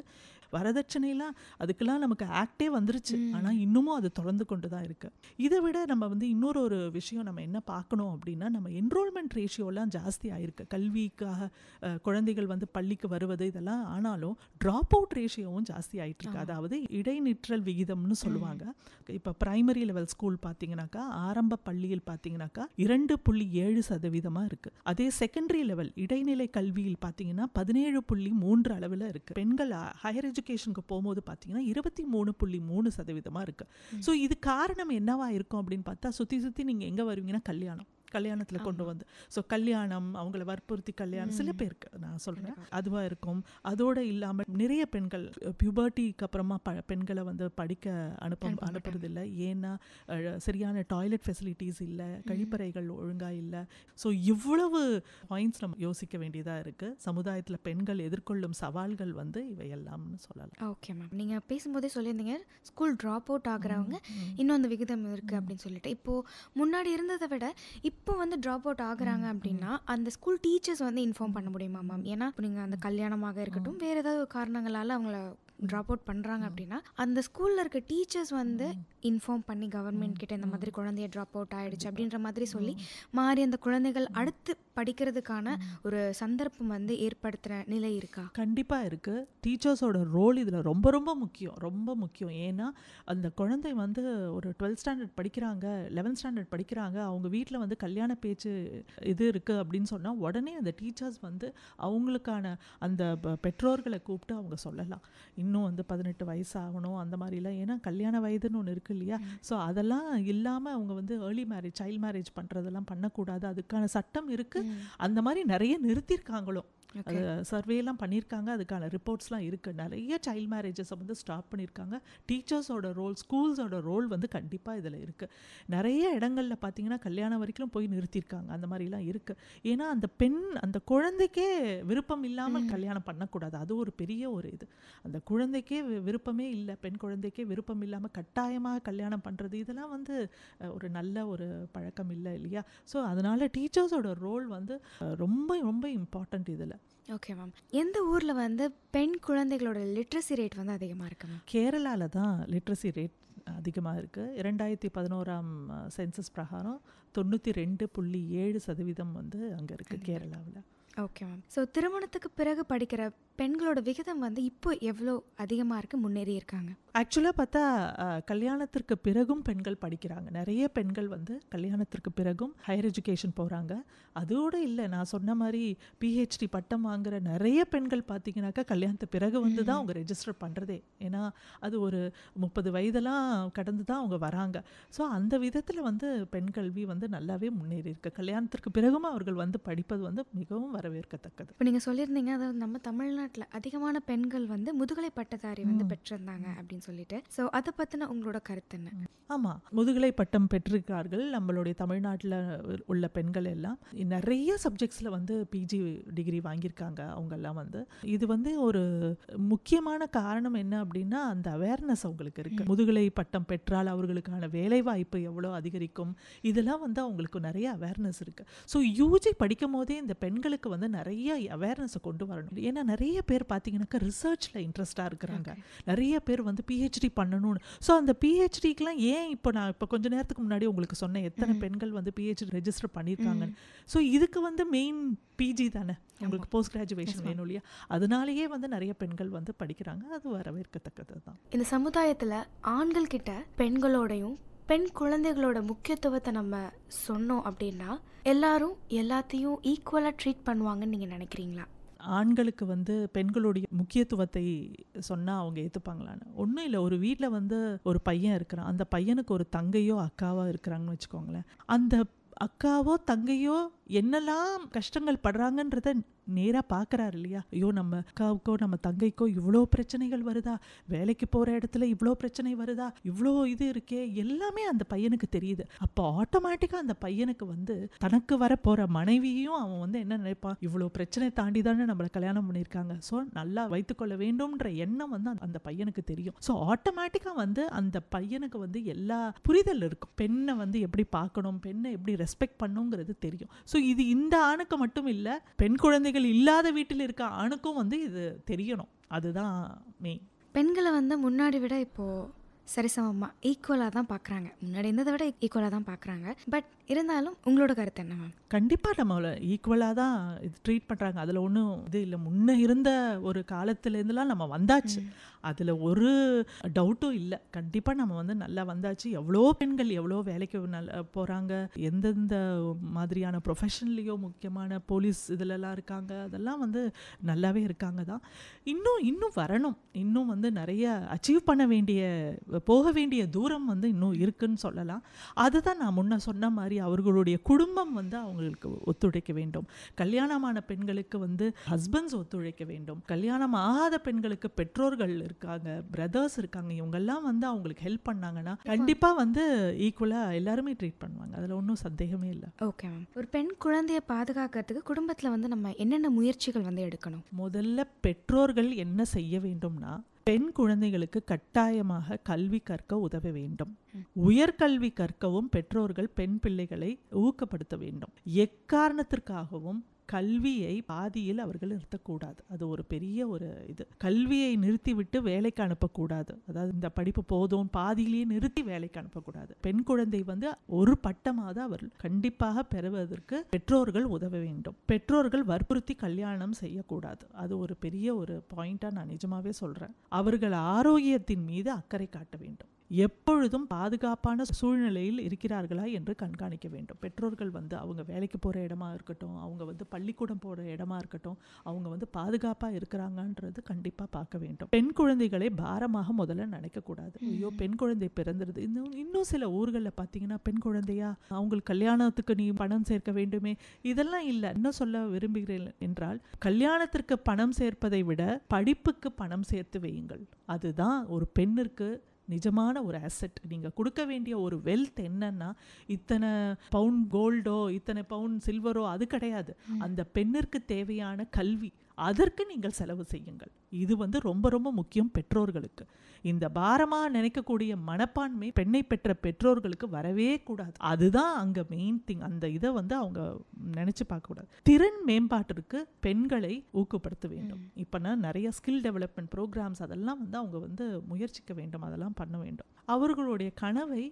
வரதட்சணைலாம் அதுக்கெல்லாம் நமக்கு ஆக்டே வந்துருச்சு, ஆனால் இன்னமும் அது தொடர்ந்து கொண்டு தான் இருக்கு. இதை விட நம்ம வந்து இன்னொரு விஷயம் நம்ம என்ன பார்க்கணும் அப்படின்னா, நம்ம என்ரோல்மெண்ட் ரேஷியோலாம் ஜாஸ்தி ஆயிருக்கு. கல்விக்காக குழந்தைகள் வந்து பள்ளிக்கு வருவது இதெல்லாம், ஆனாலும் ட்ராப் அவுட் ரேஷியோவும் ஜாஸ்தி ஆயிட்டு இருக்கு. அதாவது இடைநிற்றல் விகிதம்னு சொல்லுவாங்க. இப்போ பிரைமரி லெவல் ஸ்கூல் பார்த்தீங்கன்னாக்கா, ஆரம்ப பள்ளியில் பார்த்தீங்கன்னாக்கா 2.7% இருக்கு. அதே செகண்டரி லெவல் இடைநிலை கல்வியில் பார்த்தீங்கன்னா 17.3 அளவில் இருக்கு. பெண்கள் ஹையர் எஜுகேஷனுக்கு போகும்போது பார்த்தீங்கன்னா 23.3% இருக்கு. ஸோ இது காரணம் என்னவா இருக்கும் அப்படின்னு பார்த்தா, சுற்றி நீங்கள் எங்கே வருவீங்கன்னா கல்யாணத்தில் கொண்டு வந்து, ஸோ கல்யாணம், அவங்கள வற்புறுத்தி கல்யாணம் சில பேருக்கு நான் சொல்கிறேன் அதுவாக இருக்கும். அதோடு இல்லாமல் நிறைய பெண்கள் பியூபர்ட்டிக்கு அப்புறமா பெண்களை வந்து படிக்க அனுப்புறதில்லை. ஏன்னா சரியான டாய்லெட் ஃபெசிலிட்டிஸ் இல்லை, கழிப்பறைகள் ஒழுங்காக இல்லை. ஸோ இவ்வளவு பாயிண்ட்ஸ் நம்ம யோசிக்க வேண்டியதாக இருக்குது. சமுதாயத்தில் பெண்கள் எதிர்கொள்ளும் சவால்கள் வந்து இவையெல்லாம்னு சொல்லலாம். ஓகே மேம், நீங்கள் பேசும்போதே சொல்லியிருந்தீங்க ஸ்கூல் ட்ராப் அவுட் ஆகுறவங்க இன்னும் அந்த விகிதம் இருக்குது அப்படின்னு சொல்லிட்டு. இப்போது முன்னாடி இருந்ததை விட இப்போ வந்து ட்ராப் அவுட் ஆகுறாங்க அப்படின்னா அந்த ஸ்கூல் டீச்சர்ஸ் வந்து இன்ஃபார்ம் பண்ண முடியுமா மேம்? ஏன்னா இப்போ நீங்கள் அந்த கல்யாணமாக இருக்கட்டும், வேறு ஏதாவது காரணங்களால் அவங்கள ட்ராப் அவுட் பண்ணுறாங்க அப்படின்னா அந்த ஸ்கூலில் இருக்க டீச்சர்ஸ் வந்து இன்ஃபார்ம் பண்ணி கவர்மெண்ட் கிட்ட இந்த மாதிரி குழந்தைய ட்ராப் அவுட் ஆகிடுச்சு அப்படின்ற மாதிரி சொல்லி மாறி அந்த குழந்தைகள் அடுத்து படிக்கிறதுக்கான ஒரு சந்தர்ப்பம் வந்து ஏற்படுத்துகிற நிலை இருக்கா? கண்டிப்பாக இருக்குது. டீச்சர்ஸோட ரோல் இதில் ரொம்ப ரொம்ப முக்கியம். ஏன்னா அந்த குழந்தை வந்து ஒரு 12th ஸ்டாண்டர்ட் படிக்கிறாங்க, 11th ஸ்டாண்டர்ட் படிக்கிறாங்க, அவங்க வீட்டில் வந்து கல்யாண பேச்சு இது இருக்குது அப்படின்னு சொன்னால் உடனே அந்த டீச்சர்ஸ் வந்து அவங்களுக்கான அந்த பெற்றோர்களை கூப்பிட்டு அவங்க சொல்லலாம். இன்னும் வந்து 18 வயசு ஆகணும் அந்த மாதிரிலாம். ஏன்னா கல்யாண வயதுன்னு ஒன்று இருக்குது இல்லையா? ஸோ அதெல்லாம் இல்லாமல் அவங்க வந்து ஏர்லி மேரேஜ், சைல்ட் மேரேஜ் பண்ணுறதெல்லாம் பண்ணக்கூடாது. அதுக்கான சட்டம் இருக்குது. அந்த மாதிரி நிறைய நிறுத்தியிருக்காங்களும். அது சர்வேலாம் பண்ணியிருக்காங்க, அதுக்கான ரிப்போர்ட்ஸ்லாம் இருக்குது. நிறைய சைல்ட் மேரேஜஸை வந்து ஸ்டாப் பண்ணியிருக்காங்க. டீச்சர்ஸோட ரோல், ஸ்கூல்ஸோட ரோல் வந்து கண்டிப்பாக இதில் இருக்குது. நிறைய இடங்களில் பார்த்தீங்கன்னா கல்யாணம் வரைக்கும் போய் நிறுத்தியிருக்காங்க. அந்த மாதிரிலாம் இருக்குது. ஏன்னா அந்த குழந்தைக்கே விருப்பம் இல்லாமல் கல்யாணம் பண்ணக்கூடாது. அது ஒரு பெரிய ஒரு இது. அந்த குழந்தைக்கே விருப்பமே இல்லை, பெண் குழந்தைக்கே விருப்பம் இல்லாமல் கட்டாயமாக கல்யாணம் பண்ணுறது, இதெல்லாம் வந்து ஒரு நல்ல ஒரு பழக்கம் இல்லை இல்லையா? ஸோ அதனால் டீச்சர்ஸோட ரோல் வந்து ரொம்ப ரொம்ப இம்பார்ட்டண்ட் இதில். ஓகே மேம், எந்த ஊரில் வந்து பெண் குழந்தைகளோட லிட்ரஸி ரேட் வந்து அதிகமாக இருக்கு மேம்? கேரளாவில் தான் லிட்ரஸி ரேட் அதிகமாக இருக்குது. 2011 சென்சஸ் பிரகாரம் 92.7% வந்து அங்கே இருக்குது கேரளாவில். Okay ma'am. ஸோ திருமணத்துக்கு பிறகு படிக்கிற பெண்களோட விகிதம் வந்து இப்போ எவ்வளோ அதிகமாக இருக்குது, முன்னேறி இருக்காங்க? ஆக்சுவலாக பார்த்தா கல்யாணத்திற்கு பிறகும் பெண்கள் படிக்கிறாங்க. நிறைய பெண்கள் வந்து கல்யாணத்திற்கு பிறகும் ஹையர் எஜுகேஷன் போகிறாங்க. அதோடு இல்லை, நான் சொன்ன மாதிரி பிஹெச்டி பட்டம் வாங்குகிற நிறைய பெண்கள் பார்த்தீங்கன்னாக்கா கல்யாணத்துக்கு பிறகு வந்து தான் அவங்க ரெஜிஸ்டர் பண்ணுறதே. ஏன்னா அது ஒரு 30 வயதெல்லாம் கடந்து தான் அவங்க வராங்க. ஸோ அந்த விதத்தில் வந்து பெண் கல்வி வந்து நல்லாவே முன்னேறி இருக்கு. கல்யாணத்திற்கு பிறகும் அவர்கள் வந்து படிப்பது வந்து மிகவும் வரவேற்கத்தக்கது. இப்போ நீங்கள் சொல்லியிருந்தீங்க, அதாவது நம்ம தமிழ்நாட்டில் அதிகமான பெண்கள் வந்து முதுகலை பட்டதாரி வந்து பெற்றிருந்தாங்க அப்படின்னு சொல்லிட்டு. ஸோ அதை பற்றின உங்களோட கருத்து என்ன? ஆமாம், முதுகலை பட்டம் பெற்றிருக்கார்கள் நம்மளுடைய தமிழ்நாட்டில் உள்ள பெண்கள் எல்லாம். நிறைய சப்ஜெக்ட்ஸில் வந்து பிஜி டிகிரி வாங்கியிருக்காங்க அவங்கெல்லாம் வந்து. இது வந்து ஒரு முக்கியமான காரணம் என்ன அப்படின்னா அந்த அவேர்னஸ் அவங்களுக்கு இருக்குது. முதுகலை பட்டம் பெற்றால் அவர்களுக்கான வேலைவாய்ப்பு எவ்வளோ அதிகரிக்கும், இதெல்லாம் வந்து அவங்களுக்கு நிறைய அவேர்னஸ் இருக்குது. ஸோ யூஜி படிக்கும் போதே இந்த பெண்களுக்கு வந்து நிறைய அவேர்னஸை கொண்டு வரணும். ஏன்னா நிறைய பேர் பார்த்தீங்கன்னாக்கா ரிசர்ச்சில் இன்ட்ரெஸ்டாக இருக்கிறாங்க, நிறைய பேர் வந்து பிஹெச்டி பண்ணணும்னு. ஸோ அந்த பிஹெச்டிக்கெலாம் நான் இப்போ கொஞ்ச நேரத்துக்கு முன்னாடி உங்களுக்கு சொன்னேன் எத்தனை பெண்கள் வந்து பிஹெச்டி ரெஜிஸ்டர் பண்ணியிருக்காங்க. ஸோ இதுக்கு வந்து மெயின் பிஜி தானே, உங்களுக்கு போஸ்ட் கிராஜுவேஷன் வேணும் இல்லையா? அதனாலேயே வந்து நிறைய பெண்கள் வந்து படிக்கிறாங்க. அது வரவேற்கத்தக்கது தான். இந்த சமுதாயத்தில் ஆண்கள் கிட்ட பெண்களோடையும் பெண் குழந்தைகளோட முக்கியத்துவத்தை நம்ம சொன்னோம் அப்படின்னா எல்லாரும் எல்லாத்தையும் ஈக்குவலாக ட்ரீட் பண்ணுவாங்கன்னு நீங்கள் நினைக்கிறீங்களா? ஆண்களுக்கு வந்து பெண்களுடைய முக்கியத்துவத்தை சொன்னால் அவங்க ஏற்றுப்பாங்களான்னு ஒன்றும் இல்லை. ஒரு வீட்டில் வந்து ஒரு பையன் இருக்கிறான், அந்த பையனுக்கு ஒரு தங்கையோ அக்காவோ இருக்கிறாங்கன்னு வச்சுக்கோங்களேன். அந்த அக்காவோ தங்கையோ என்னெல்லாம் கஷ்டங்கள் படுறாங்கன்றத நேராக பார்க்குறாரு இல்லையா, ஐயோ நம்ம அக்காவுக்கோ நம்ம தங்கைக்கோ இவ்வளோ பிரச்சனைகள் வருதா, வேலைக்கு போகிற இடத்துல இவ்வளோ பிரச்சனை வருதா, இவ்வளோ இது இருக்கே, எல்லாமே அந்த பையனுக்கு தெரியுது. அப்போ ஆட்டோமேட்டிக்காக அந்த பையனுக்கு வந்து தனக்கு வர போகிற மனைவியும் அவன் வந்து என்ன நினைப்பான், இவ்வளோ பிரச்சனை தாண்டி தானே நம்மளை கல்யாணம் பண்ணியிருக்காங்க, ஸோ நல்லா வைத்துக்கொள்ள வேண்டும்ன்ற எண்ணம் வந்து அந்த பையனுக்கு தெரியும். ஸோ ஆட்டோமேட்டிக்காக வந்து அந்த பையனுக்கு வந்து எல்லா புரிதல் இருக்கும். பெண்ணை வந்து எப்படி பார்க்கணும், பெண்ணை எப்படி ரெஸ்பெக்ட் பண்ணுங்கிறது தெரியும். ஸோ இது இந்த ஆணுக்கு மட்டும் இல்லை, பெண் குழந்தைகள் இல்லாத வீட்டில் இருக்க ஆணுக்கும் வந்து இது தெரியணும். அதுதான் மெயின். பெண்களை வந்து முன்னாடி விட இப்போது சரிசமமாக ஈக்குவலாக தான் பார்க்குறாங்க. முன்னாடி இருந்ததை விட ஈக்குவலாக தான் பார்க்குறாங்க. பட் இருந்தாலும் உங்களோட கருத்து என்ன மேம்? கண்டிப்பாக நம்மளை ஈக்குவலாக தான் இது ட்ரீட் பண்ணுறாங்க. அதில் ஒன்றும் இது இல்லை. முன்ன இருந்த ஒரு காலத்துலேருந்துலாம் நம்ம வந்தாச்சு, அதில் ஒரு டவுட்டும் இல்லை. கண்டிப்பாக நம்ம வந்து நல்லா வந்தாச்சு. எவ்வளோ பெண்கள் எவ்வளோ வேலைக்கு நல்லா போகிறாங்க, எந்தெந்த மாதிரியான ப்ரொஃபஷன்லேயோ முக்கியமான போலீஸ் இதிலெல்லாம் இருக்காங்க, அதெல்லாம் வந்து நல்லாவே இருக்காங்க தான். இன்னும் வரணும். இன்னும் வந்து நிறைய அச்சீவ் பண்ண வேண்டிய, போக வேண்டிய தூரம் வந்து இன்னும் இருக்குன்னு சொல்லலாம். அதுதான் நான் முன்ன சொன்ன மாதிரி அவர்களுடைய குடும்பம் வந்து அவங்களுக்கு ஒத்துழைக்க வேண்டும். கல்யாணமான பெண்களுக்கு வந்து ஹஸ்பண்ட்ஸ் ஒத்துழைக்க வேண்டும். கல்யாணம் ஆகாத பெண்களுக்கு பெற்றோர்கள் இருக்காங்க, பிரதர்ஸ் இருக்காங்க, இவங்கெல்லாம் வந்து அவங்களுக்கு ஹெல்ப் பண்ணாங்கன்னா கண்டிப்பாக வந்து ஈக்குவலாக எல்லாருமே ட்ரீட் பண்ணுவாங்க. அதில் ஒன்றும் சந்தேகமே இல்லை. Okay ma'am. ஒரு பெண் குழந்தையை பாதுகாக்கிறதுக்கு குடும்பத்தில் வந்து நம்ம என்னென்ன முயற்சிகள் வந்து எடுக்கணும்? முதல்ல பெற்றோர்கள் என்ன செய்ய வேண்டும்னா, பெண் குழந்தைகளுக்கு கட்டாயமாக கல்வி கற்க உதவ வேண்டும். உயர்கல்வி கற்கவும் பெற்றோர்கள் பெண் பிள்ளைகளை ஊக்கப்படுத்த வேண்டும். எக்காரணத்திற்காகவும் கல்வியை பாதியில் அவர்கள் நிறுத்தக்கூடாது. அது ஒரு பெரிய ஒரு இது. கல்வியை நிறுத்திவிட்டு வேலைக்கு அனுப்பக்கூடாது. அதாவது இந்த படிப்பு போதும் பாதியிலேயே நிறுத்தி வேலைக்கு அனுப்பக்கூடாது. பெண் குழந்தை வந்து ஒரு பட்டமாவது அவர்கள் கண்டிப்பாக பெறுவதற்கு பெற்றோர்கள் உதவ வேண்டும். பெற்றோர்கள் வற்புறுத்தி கல்யாணம் செய்யக்கூடாது. அது ஒரு பெரிய ஒரு பாயிண்டா நான் நிஜமாவே சொல்றேன். அவர்கள் ஆரோக்கியத்தின் மீது அக்கறை காட்ட வேண்டும். எப்பொழுதும் பாதுகாப்பான சூழ்நிலையில் இருக்கிறார்களா என்று கண்காணிக்க வேண்டும். பெற்றோர்கள் வந்து அவங்க வேலைக்கு போகிற இடமா இருக்கட்டும், அவங்க வந்து பள்ளிக்கூடம் போகிற இடமா இருக்கட்டும், அவங்க வந்து பாதுகாப்பாக இருக்கிறாங்கன்றது கண்டிப்பாக பார்க்க வேண்டும். பெண் குழந்தைகளை பாரமாக முதல்ல நினைக்கக்கூடாது. ஐயோ பெண் குழந்தை பிறந்துருது. இன்னும் சில ஊர்களில் பார்த்தீங்கன்னா பெண் குழந்தையா, அவங்களுக்கு கல்யாணத்துக்கு நீ பணம் சேர்க்க வேண்டுமே, இதெல்லாம் இல்லை. என்ன சொல்ல விரும்புகிறேன் என்றால், கல்யாணத்திற்கு பணம் சேர்ப்பதை விட படிப்புக்கு பணம் சேர்த்து வையுங்கள். அதுதான் ஒரு பெண்ணிற்கு நிஜமான ஒரு அசெட். நீங்கள் கொடுக்க வேண்டிய ஒரு வெல்த் என்னன்னா, இத்தனை பவுண்ட் கோல்டோ இத்தனை பவுண்ட் சில்வரோ அது கிடையாது. அந்த பெண்ணிற்கு தேவையான கல்வி, அதற்கு நீங்கள் செலவு செய்யுங்கள். இது வந்து ரொம்ப ரொம்ப முக்கியம் பெற்றோர்களுக்கு. இந்த பாரமாக நினைக்கக்கூடிய மனப்பான்மை பெண்ணை பெற்ற பெற்றோர்களுக்கு வரவே கூடாது. அதுதான் அங்கே மெயின் திங். அந்த இதை வந்து அவங்க நினச்சி பார்க்கக்கூடாது. திறன் மேம்பாட்டிற்கு பெண்களை ஊக்கப்படுத்த வேண்டும். இப்போனா நிறைய ஸ்கில் டெவலப்மெண்ட் ப்ரோக்ராம்ஸ் அதெல்லாம் வந்து அவங்க வந்து முயற்சிக்க வேண்டும், அதெல்லாம் பண்ண வேண்டும். அவர்களுடைய கனவை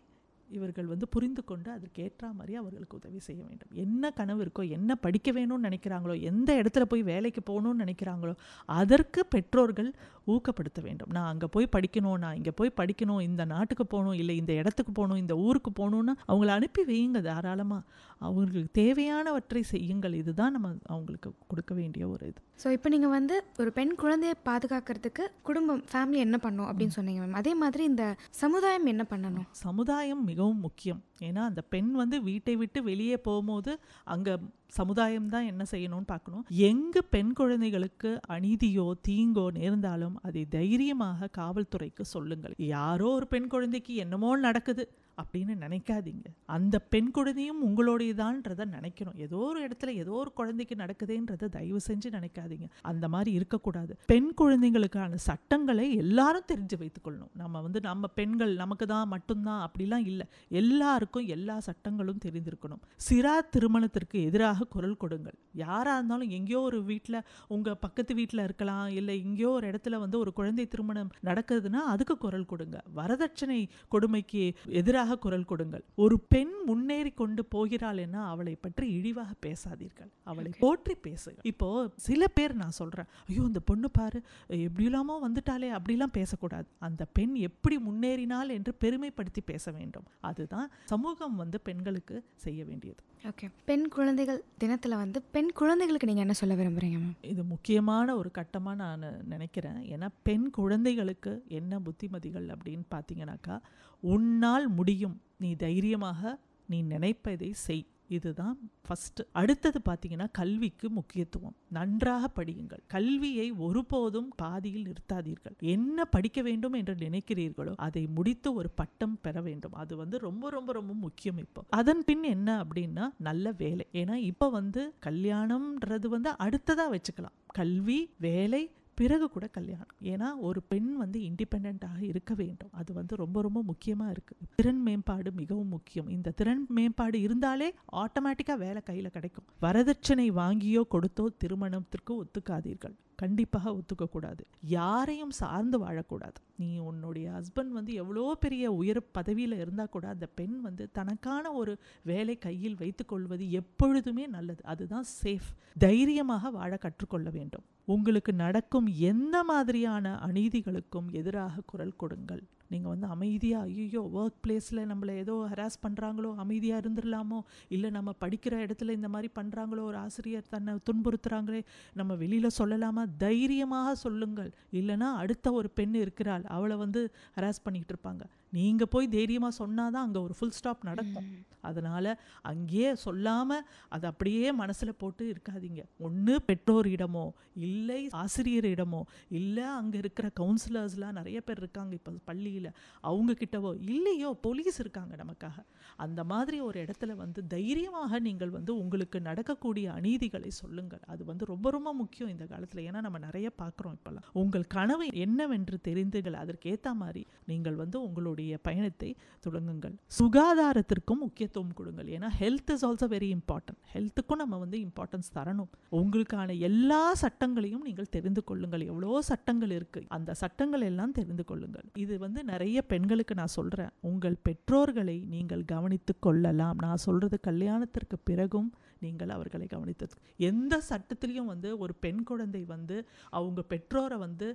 இவர்கள் வந்து புரிந்து கொண்டு அதற்கு ஏற்ற மாதிரி அவர்களுக்கு உதவி செய்ய வேண்டும். என்ன கனவு இருக்கோ, என்ன படிக்க வேணும்னு நினைக்கிறாங்களோ, எந்த இடத்துல போய் வேலைக்கு போகணும்னு நினைக்கிறாங்களோ, அதற்கு பெற்றோர்கள் ஊக்கப்படுத்த வேண்டும். நான் அங்கே போய் படிக்கணும், நான் இங்கே போய் படிக்கணும், இந்த நாட்டுக்கு போகணும், இல்லை இந்த இடத்துக்கு போகணும், இந்த ஊருக்கு போகணுன்னு அவங்கள அனுப்பி வையுங்க தாராளமாக. அவங்களுக்கு தேவையானவற்றை செய்யுங்கள். இதுதான் நம்ம அவங்களுக்கு கொடுக்க வேண்டிய ஒரு இது. ஸோ இப்போ நீங்கள் வந்து ஒரு பெண் குழந்தையை பாதுகாக்கிறதுக்கு குடும்பம், ஃபேமிலி என்ன பண்ணணும் அப்படின்னு சொன்னீங்க மேம். அதே மாதிரி இந்த சமுதாயம் என்ன பண்ணணும்? சமுதாயம் மிகவும் முக்கியம். ஏன்னா அந்த பெண் வந்து வீட்டை விட்டு வெளியே போகும்போது அங்கே சமுதாயம் தான் என்ன செய்யணும்னு பார்க்கணும். எங்கு பெண் குழந்தைகளுக்கு அநீதியோ தீங்கோ நேர்ந்தாலும் அதை தைரியமாக காவல்துறைக்கு சொல்லுங்கள். யாரோ ஒரு பெண் குழந்தைக்கு என்னமோ நடக்குது அப்படின்னு நினைக்காதீங்க. அந்த பெண் குழந்தையும் உங்களுடையதான்றதை நினைக்கணும். ஏதோ ஒரு இடத்துல ஏதோ ஒரு குழந்தைக்கு நடக்குதுன்றதை தயவு செஞ்சு நினைக்காதீங்க. அந்த மாதிரி இருக்கக்கூடாது. பெண் குழந்தைங்களுக்கான சட்டங்களை எல்லாரும் தெரிஞ்சு வைத்துக்கொள்ளணும். நம்ம வந்து நம்ம பெண்கள் நமக்கு தான் மட்டும்தான் அப்படிலாம் இல்லை. எல்லாருக்கும் எல்லா சட்டங்களும் தெரிந்திருக்கணும். சிறா திருமணத்திற்கு எதிராக குரல் கொடுங்கள். யாராக இருந்தாலும் எங்கேயோ ஒரு வீட்டில், உங்கள் பக்கத்து வீட்டில் இருக்கலாம், இல்லை எங்கேயோ ஒரு இடத்துல வந்து ஒரு குழந்தை திருமணம் நடக்குதுன்னா அதுக்கு குரல் கொடுங்க. வரதட்சணை கொடுமைக்கு எதிராக குரல் கொடுங்கள். ஒரு பெண் முன்னேறி கொண்டு போகிறாள் என அவளை பற்றி இழிவாக பேசாதீர்கள், அவளை போற்றி பேசுங்க. இப்போ சில பேர் நான் சொல்றேன், ஐயோ இந்த பொண்ணு பாரு எப்படி இல்லாமோ வந்துட்டாலே, அப்படிலாம் பேசக்கூடாது. அந்த பெண் எப்படி முன்னேறினாள் என்று பெருமைப்படுத்தி பேச வேண்டும். அதுதான் சமூகம் வந்து பெண்களுக்கு செய்ய வேண்டியது. ஓகே, பெண் குழந்தைகள் தினத்தில் வந்து பெண் குழந்தைகளுக்கு நீங்கள் என்ன சொல்ல விரும்புகிறீங்க மேம்? இது முக்கியமான ஒரு கட்டமாக நான் நினைக்கிறேன். ஏன்னா பெண் குழந்தைகளுக்கு என்ன புத்திமதிகள் அப்படின்னு பார்த்தீங்கன்னாக்கா, உன்னால் முடியும், நீ தைரியமாக நீ நினைப்பதை செய். இதுதான் ஃபர்ஸ்ட். அடுத்தது பார்த்தீங்கன்னா கல்விக்கு முக்கியத்துவம். நன்றாக படியுங்கள். கல்வியை ஒருபோதும் பாதியில் நிறுத்தாதீர்கள். என்ன படிக்க வேண்டும் என்று நினைக்கிறீர்களோ அதை முடித்து ஒரு பட்டம் பெற வேண்டும். அது வந்து ரொம்ப ரொம்ப ரொம்ப முக்கியம். இப்போ அதன் பின் என்ன அப்படின்னா நல்ல வேலை. ஏன்னா இப்போ வந்து கல்யாணம்ன்றது வந்து அடுத்ததா வச்சுக்கலாம். கல்வி, வேலை, பிறகு கூட கல்யாணம். ஏன்னா ஒரு பெண் வந்து இண்டிபெண்டாக இருக்க வேண்டும். அது வந்து ரொம்ப ரொம்ப முக்கியமாக இருக்குது. திறன் மேம்பாடு மிகவும் முக்கியம். இந்த திறன் மேம்பாடு இருந்தாலே ஆட்டோமேட்டிக்காக வேலை கையில் கிடைக்கும். வரதட்சணை வாங்கியோ கொடுத்தோ திருமணத்திற்கு ஒத்துக்காதீர்கள். கண்டிப்பாக ஒத்துக்கக்கூடாது. யாரையும் சார்ந்து வாழக்கூடாது. நீ உன்னுடைய ஹஸ்பண்ட் வந்து எவ்வளோ பெரிய உயர் பதவியில் இருந்தால் கூட அந்த பெண் வந்து தனக்கான ஒரு வேலை கையில் வைத்துக்கொள்வது எப்பொழுதுமே நல்லது. அதுதான் சேஃப். தைரியமாக வாழ கற்றுக்கொள்ள வேண்டும். உங்களுக்கு நடக்கும் எந்த மாதிரியான அநீதிகளுக்கும் எதிராக குரல் கொடுங்கள். நீங்கள் வந்து அமைதியாக, ஐயோ ஒர்க் பிளேஸில் நம்மளை ஏதோ ஹராஸ் பண்ணுறாங்களோ அமைதியாக இருந்துடலாமோ, இல்லை நம்ம படிக்கிற இடத்துல இந்த மாதிரி பண்ணுறாங்களோ, ஒரு ஆசிரியர் தன்னை துன்புறுத்துகிறாங்களே, நம்ம வெளியில் சொல்லலாமா? தைரியமாக சொல்லுங்கள். இல்லைனா அடுத்த ஒரு பெண் இருக்கிறாள், அவளை வந்து ஹராஸ் பண்ணிகிட்டு இருப்பாங்க. நீங்கள் போய் தைரியமாக சொன்னால் தான் அங்கே ஒரு ஃபுல் ஸ்டாப் நடக்கும். அதனால் அங்கேயே சொல்லாமல் அதை அப்படியே மனசில் போட்டு இருக்காதீங்க. ஒன்று பெற்றோரிடமோ இல்லை ஆசிரியரிடமோ இல்லை அங்கே இருக்கிற கவுன்சிலர்ஸ்லாம் நிறைய பேர் இருக்காங்க இப்போ பள்ளியில், அவங்கக்கிட்டவோ இல்லையோ போலீஸ் இருக்காங்க நமக்காக. அந்த மாதிரி ஒரு இடத்துல வந்து தைரியமாக நீங்கள் வந்து உங்களுக்கு நடக்கக்கூடிய அநீதிகளை சொல்லுங்கள். அது வந்து ரொம்ப ரொம்ப முக்கியம் இந்த காலத்தில். ஏன்னா நம்ம நிறைய பார்க்குறோம் இப்போல்லாம். உங்கள் கனவு என்னவென்று தெரிந்துகள், அதற்கேற்ற மாதிரி நீங்கள் வந்து உங்களுடைய பயணத்தை தொடங்குங்கள். சுகாதாரத்திற்கும் முக்கியத்துவம் கொடுங்கள். ஏன்னா health is also very important. ஹெல்த்துக்கும் நம்ம வந்து இம்பார்ட்டன்ஸ் தரணும். உங்களுக்கான எல்லா சட்டங்களையும் நீங்கள் தெரிந்து கொள்ளுங்கள். எவ்வளோ சட்டங்கள் இருக்கு, அந்த சட்டங்கள் எல்லாம் தெரிந்து கொள்ளுங்கள். இது வந்து நிறைய பெண்களுக்கு நான் சொல்றேன், உங்கள் பெற்றோர்களை நீங்கள் கவனித்து கொள்ளலாம். நான் சொல்றது கல்யாணத்திற்கு பிறகும் நீங்கள் அவர்களை கவனித்தது. எந்த சட்டத்திலையும் வந்து ஒரு பெண் குழந்தை வந்து அவங்க பெற்றோரை வந்து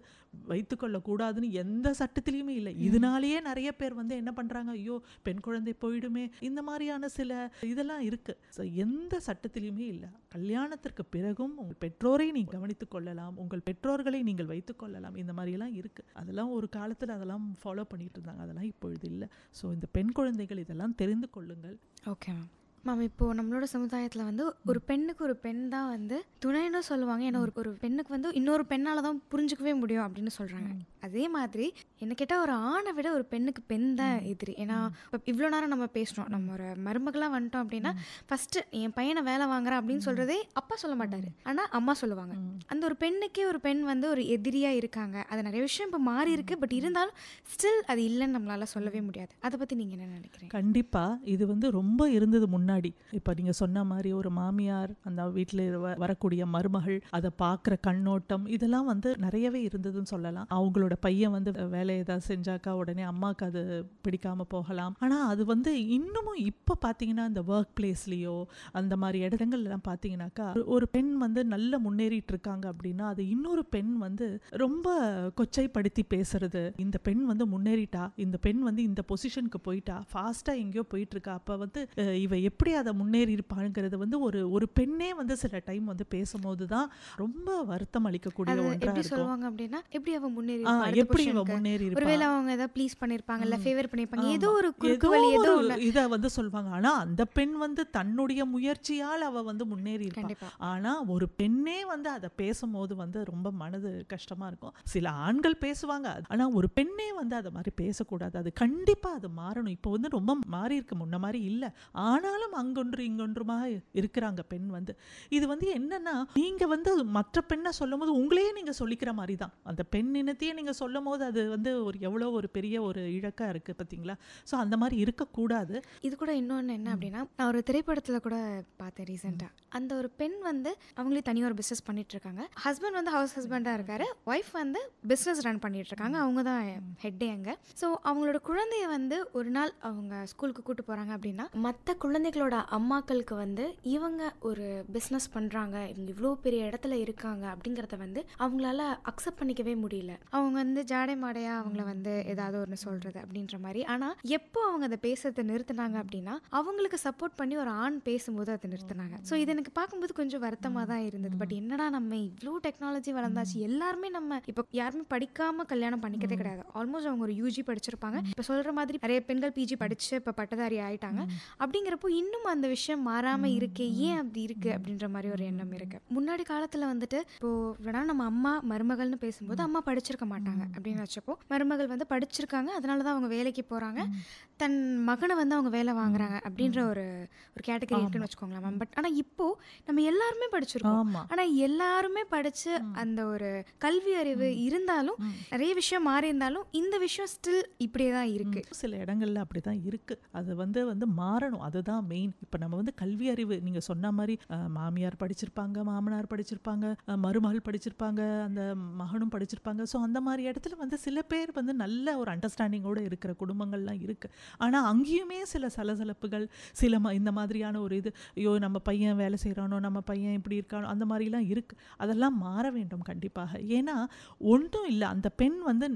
வைத்துக்கொள்ளக்கூடாதுன்னு எந்த சட்டத்திலையுமே இல்லை. இதனாலேயே நிறைய பேர் வந்து என்ன பண்ணுறாங்க, ஐயோ பெண் குழந்தை போயிடுமே, இந்த மாதிரியான சில இதெல்லாம் இருக்குது. ஸோ எந்த சட்டத்திலையுமே இல்லை. கல்யாணத்திற்கு பிறகும் உங்கள் பெற்றோரை நீங்கள் கவனித்து கொள்ளலாம், உங்கள் பெற்றோர்களை நீங்கள் வைத்துக்கொள்ளலாம். இந்த மாதிரியெல்லாம் இருக்குது. அதெல்லாம் ஒரு காலத்தில் அதெல்லாம் ஃபாலோ பண்ணிட்டு இருந்தாங்க. அதெல்லாம் இப்பொழுது இல்லை. ஸோ இந்த பெண் குழந்தைகள் இதெல்லாம் தெரிந்து கொள்ளுங்கள். Okay ma'am. இப்போது நம்மளோட சமுதாயத்தில் வந்து ஒரு பெண்ணுக்கு ஒரு பெண் தான் வந்து துணைன்னு சொல்லுவாங்க. ஏன்னா ஒரு பெண்ணுக்கு வந்து இன்னொரு பெண்ணால் தான் புரிஞ்சுக்கவே முடியும் அப்படின்னு சொல்கிறாங்க. அதே மாதிரி என்ன கேட்டால் ஒரு ஆணை விட ஒரு பெண்ணுக்கு பெண் தான் எதிரி. ஏன்னா இப்போ இவ்வளோ நேரம் நம்ம பேசுகிறோம், நம்ம ஒரு மருமகளாக வந்துட்டோம் அப்படின்னா ஃபஸ்ட்டு என் பையனை வேலை வாங்குறேன் அப்படின்னு சொல்கிறதே அப்பா சொல்ல மாட்டார், ஆனால் அம்மா சொல்லுவாங்க. அந்த ஒரு பெண்ணுக்கே ஒரு பெண் வந்து ஒரு எதிரியாக இருக்காங்க. அது நிறைய விஷயம் இப்போ மாறி இருக்கு. பட் இருந்தாலும் ஸ்டில் அது இல்லைன்னு நம்மளால் சொல்லவே முடியாது. அதை பற்றி நீங்கள் என்ன நினைக்கிறீங்க? கண்டிப்பாக இது வந்து ரொம்ப இருந்தது முன்னாடி. இப்போ நீங்கள் சொன்ன மாதிரி ஒரு மாமியார், அந்த வீட்டில் வரக்கூடிய மருமகள், அதை பார்க்குற கண்ணோட்டம், இதெல்லாம் வந்து நிறையவே இருந்ததுன்னு சொல்லலாம். அவங்களோட பையன் வந்து வேலை ஏதாவது செஞ்சாக்கா உடனே அம்மாவுக்கு அது பிடிக்காம போகலாம். ஆனால் அது வந்து இன்னமும் இப்போ பார்த்தீங்கன்னா இந்த ஒர்க் பிளேஸ்லேயோ அந்த மாதிரி இடங்கள்லாம் பார்த்தீங்கன்னாக்கா ஒரு பெண் வந்து நல்ல முன்னேறிட்டு இருக்காங்க அப்படின்னா அது இன்னொரு பெண் வந்து ரொம்ப கொச்சைப்படுத்தி பேசுறது. இந்த பெண் வந்து முன்னேறிட்டா, இந்த பெண் வந்து இந்த பொசிஷனுக்கு போயிட்டா, ஃபாஸ்ட்டாக எங்கேயோ போயிட்டு இருக்கா, அப்போ வந்து இவ எப்படி அதை முன்னேறி இருப்பாங்கிறது வந்து ஒரு பெண்ணே வந்து சில டைம் வந்து பேசும்போது தான் ரொம்ப வருத்தம் அளிக்கக்கூடிய ஒன்றா இருக்கும். சொல்லுவாங்க அப்படின்னா எப்படி அவ முன்னேறி எப்படி இவ முன்னேறி இருப்பா, ஒருவேளை அவங்க ஏதாவது ப்ளீஸ் பண்ணிருப்பாங்க, இல்ல ஃபேவர் பண்ணிருப்பாங்க, ஏதோ ஒரு இத வந்து சொல்வாங்க. ஆனா அந்த பெண் வந்து தன்னுடைய முயற்சியால் அவ வந்து முன்னேறி இருப்பா. ஆனா ஒரு பெண்ணே வந்து அதை பேசும்போது வந்து ரொம்ப மனது கஷ்டமா இருக்கும். சில ஆண்கள் பேசுவாங்க, ஆனா ஒரு பெண்ணே வந்து அதை மாதிரி பேசக்கூடாது. அது கண்டிப்பா அது மாறணும். இப்போ வந்து ரொம்ப மாறி இருக்கு, முன்ன மாதிரி இல்லை. ஆனாலும் அங்கொன்று இங்கொன்றுமாக இருக்கிறாங்க பெண் வந்து. இது வந்து என்னன்னா, நீங்க வந்து மற்ற பெண்ணை சொல்லும் போது உங்களையே நீங்க சொல்லிக்கிற மாதிரி தான். அந்த பெண் இனத்தையே நீங்க சொல்லும் போது அது வந்து ஒரு எவ்வளோ ஒரு பெரிய ஒரு இழக்கா இருக்கு பார்த்தீங்களா? ஸோ அந்த மாதிரி இருக்கக்கூடாது. இது கூட இன்னொன்று என்ன அப்படின்னா, நான் ஒரு திரைப்படத்தில் கூட பார்த்தேன் ரீசெண்டாக. அந்த ஒரு பெண் வந்து அவங்களே தனியாக ஒரு பிஸ்னஸ் பண்ணிட்டு இருக்காங்க. ஹஸ்பண்ட் வந்து ஹவுஸ் ஹஸ்பண்டாக இருக்காரு, ஒய்ஃப் வந்து பிஸ்னஸ் ரன் பண்ணிட்டு இருக்காங்க. அவங்க தான் ஹெட்டே அங்கே. ஸோ அவங்களோட குழந்தைய வந்து ஒரு நாள் அவங்க ஸ்கூலுக்கு கூட்டு போகிறாங்க அப்படின்னா, மற்ற குழந்தைகளோட அம்மாக்களுக்கு வந்து இவங்க ஒரு பிஸ்னஸ் பண்ணுறாங்க, இவங்க இவ்வளோ பெரிய இடத்துல இருக்காங்க அப்படிங்கிறத வந்து அவங்களால அக்செப்ட் பண்ணிக்கவே முடியல. அவங்க வந்து ஜாடை மாடையா அவங்கள வந்து ஏதாவது ஒன்று சொல்கிறது அப்படின்ற மாதிரி. ஆனால் எப்போ அவங்க அதை பேசுறதை நிறுத்தினாங்க அப்படின்னா அவங்களுக்கு சப்போர்ட் பண்ணி ஒரு ஆண் பேசும்போது அதை நிறுத்தினாங்க. ஸோ இது எனக்கு பார்க்கும்போது கொஞ்சம் வருத்தமாக தான் இருந்தது. பட் என்னடா நம்ம இவ்வளோ டெக்னாலஜி வளர்ந்தாச்சு, எல்லாருமே நம்ம இப்போ யாருமே படிக்காமல் கல்யாணம் பண்ணிக்கிறதே கிடையாது. ஆல்மோஸ்ட் அவங்க ஒரு யூஜி படிச்சிருப்பாங்க. இப்போ சொல்கிற மாதிரி நிறைய பெண்கள் பிஜி படித்து இப்போ பட்டதாரி ஆயிட்டாங்க. அப்படிங்கிறப்போ இன்னும் அந்த விஷயம் மாறாமல் இருக்கே, ஏன் அப்படி இருக்குது அப்படின்ற மாதிரி ஒரு எண்ணம் இருக்குது. முன்னாடி காலத்தில் வந்துட்டு இப்போது வேணா நம்ம அம்மா மருமகள்னு பேசும்போது அம்மா படிச்சிருக்க மாட்டாங்க அப்படின்னு வச்சப்போ மருமகள் வந்து படிச்சிருக்காங்க, அதனால தான் அவங்க வேலைக்கு போகிறாங்க, தன் மகனை வந்து அவங்க வேலை வாங்குறாங்க அப்படின்ற ஒரு கேட்டகரி இருக்குன்னு வச்சுக்கோங்களேன் மேம். பட் ஆனால் இப்போது நம்ம எல்லாருமே படிச்சிருக்கோம். ஆனால் எல்லாருமே படித்து அந்த ஒரு கல்வி அறிவு இருந்தாலும் நிறைய விஷயம் மாறி இருந்தாலும் இந்த விஷயம் ஸ்டில் இப்படியே தான் இருக்குது. சில இடங்கள்ல அப்படி தான் இருக்குது. அது வந்து மாறணும். அதுதான் மெயின். இப்போ நம்ம வந்து கல்வி அறிவு நீங்கள் சொன்ன மாதிரி மாமியார் படிச்சிருப்பாங்க, மாமனார் படிச்சிருப்பாங்க, மருமகள் படிச்சிருப்பாங்க, அந்த மகனும் படிச்சிருப்பாங்க. ஸோ அந்த மாதிரி இடத்துல வந்து சில பேர் வந்து நல்ல ஒரு அண்டர்ஸ்டாண்டிங்கோடு இருக்கிற குடும்பங்கள்லாம் இருக்குது. ஆனால் அங்கேயுமே சில சலசலப்புகள், சில இந்த மாதிரியான ஒரு இது, ஐயோ நம்ம பையன் வேலை செய்கிறானோ, நம்ம பையன் இப்படி இருக்கானோ, அந்த மாதிரிலாம் இருக்குது. அதெல்லாம் மாற வேண்டும் கண்டிப்பாக. ஏன்னா ஒன்றும் இல்லை, அந்த பெண் வந்து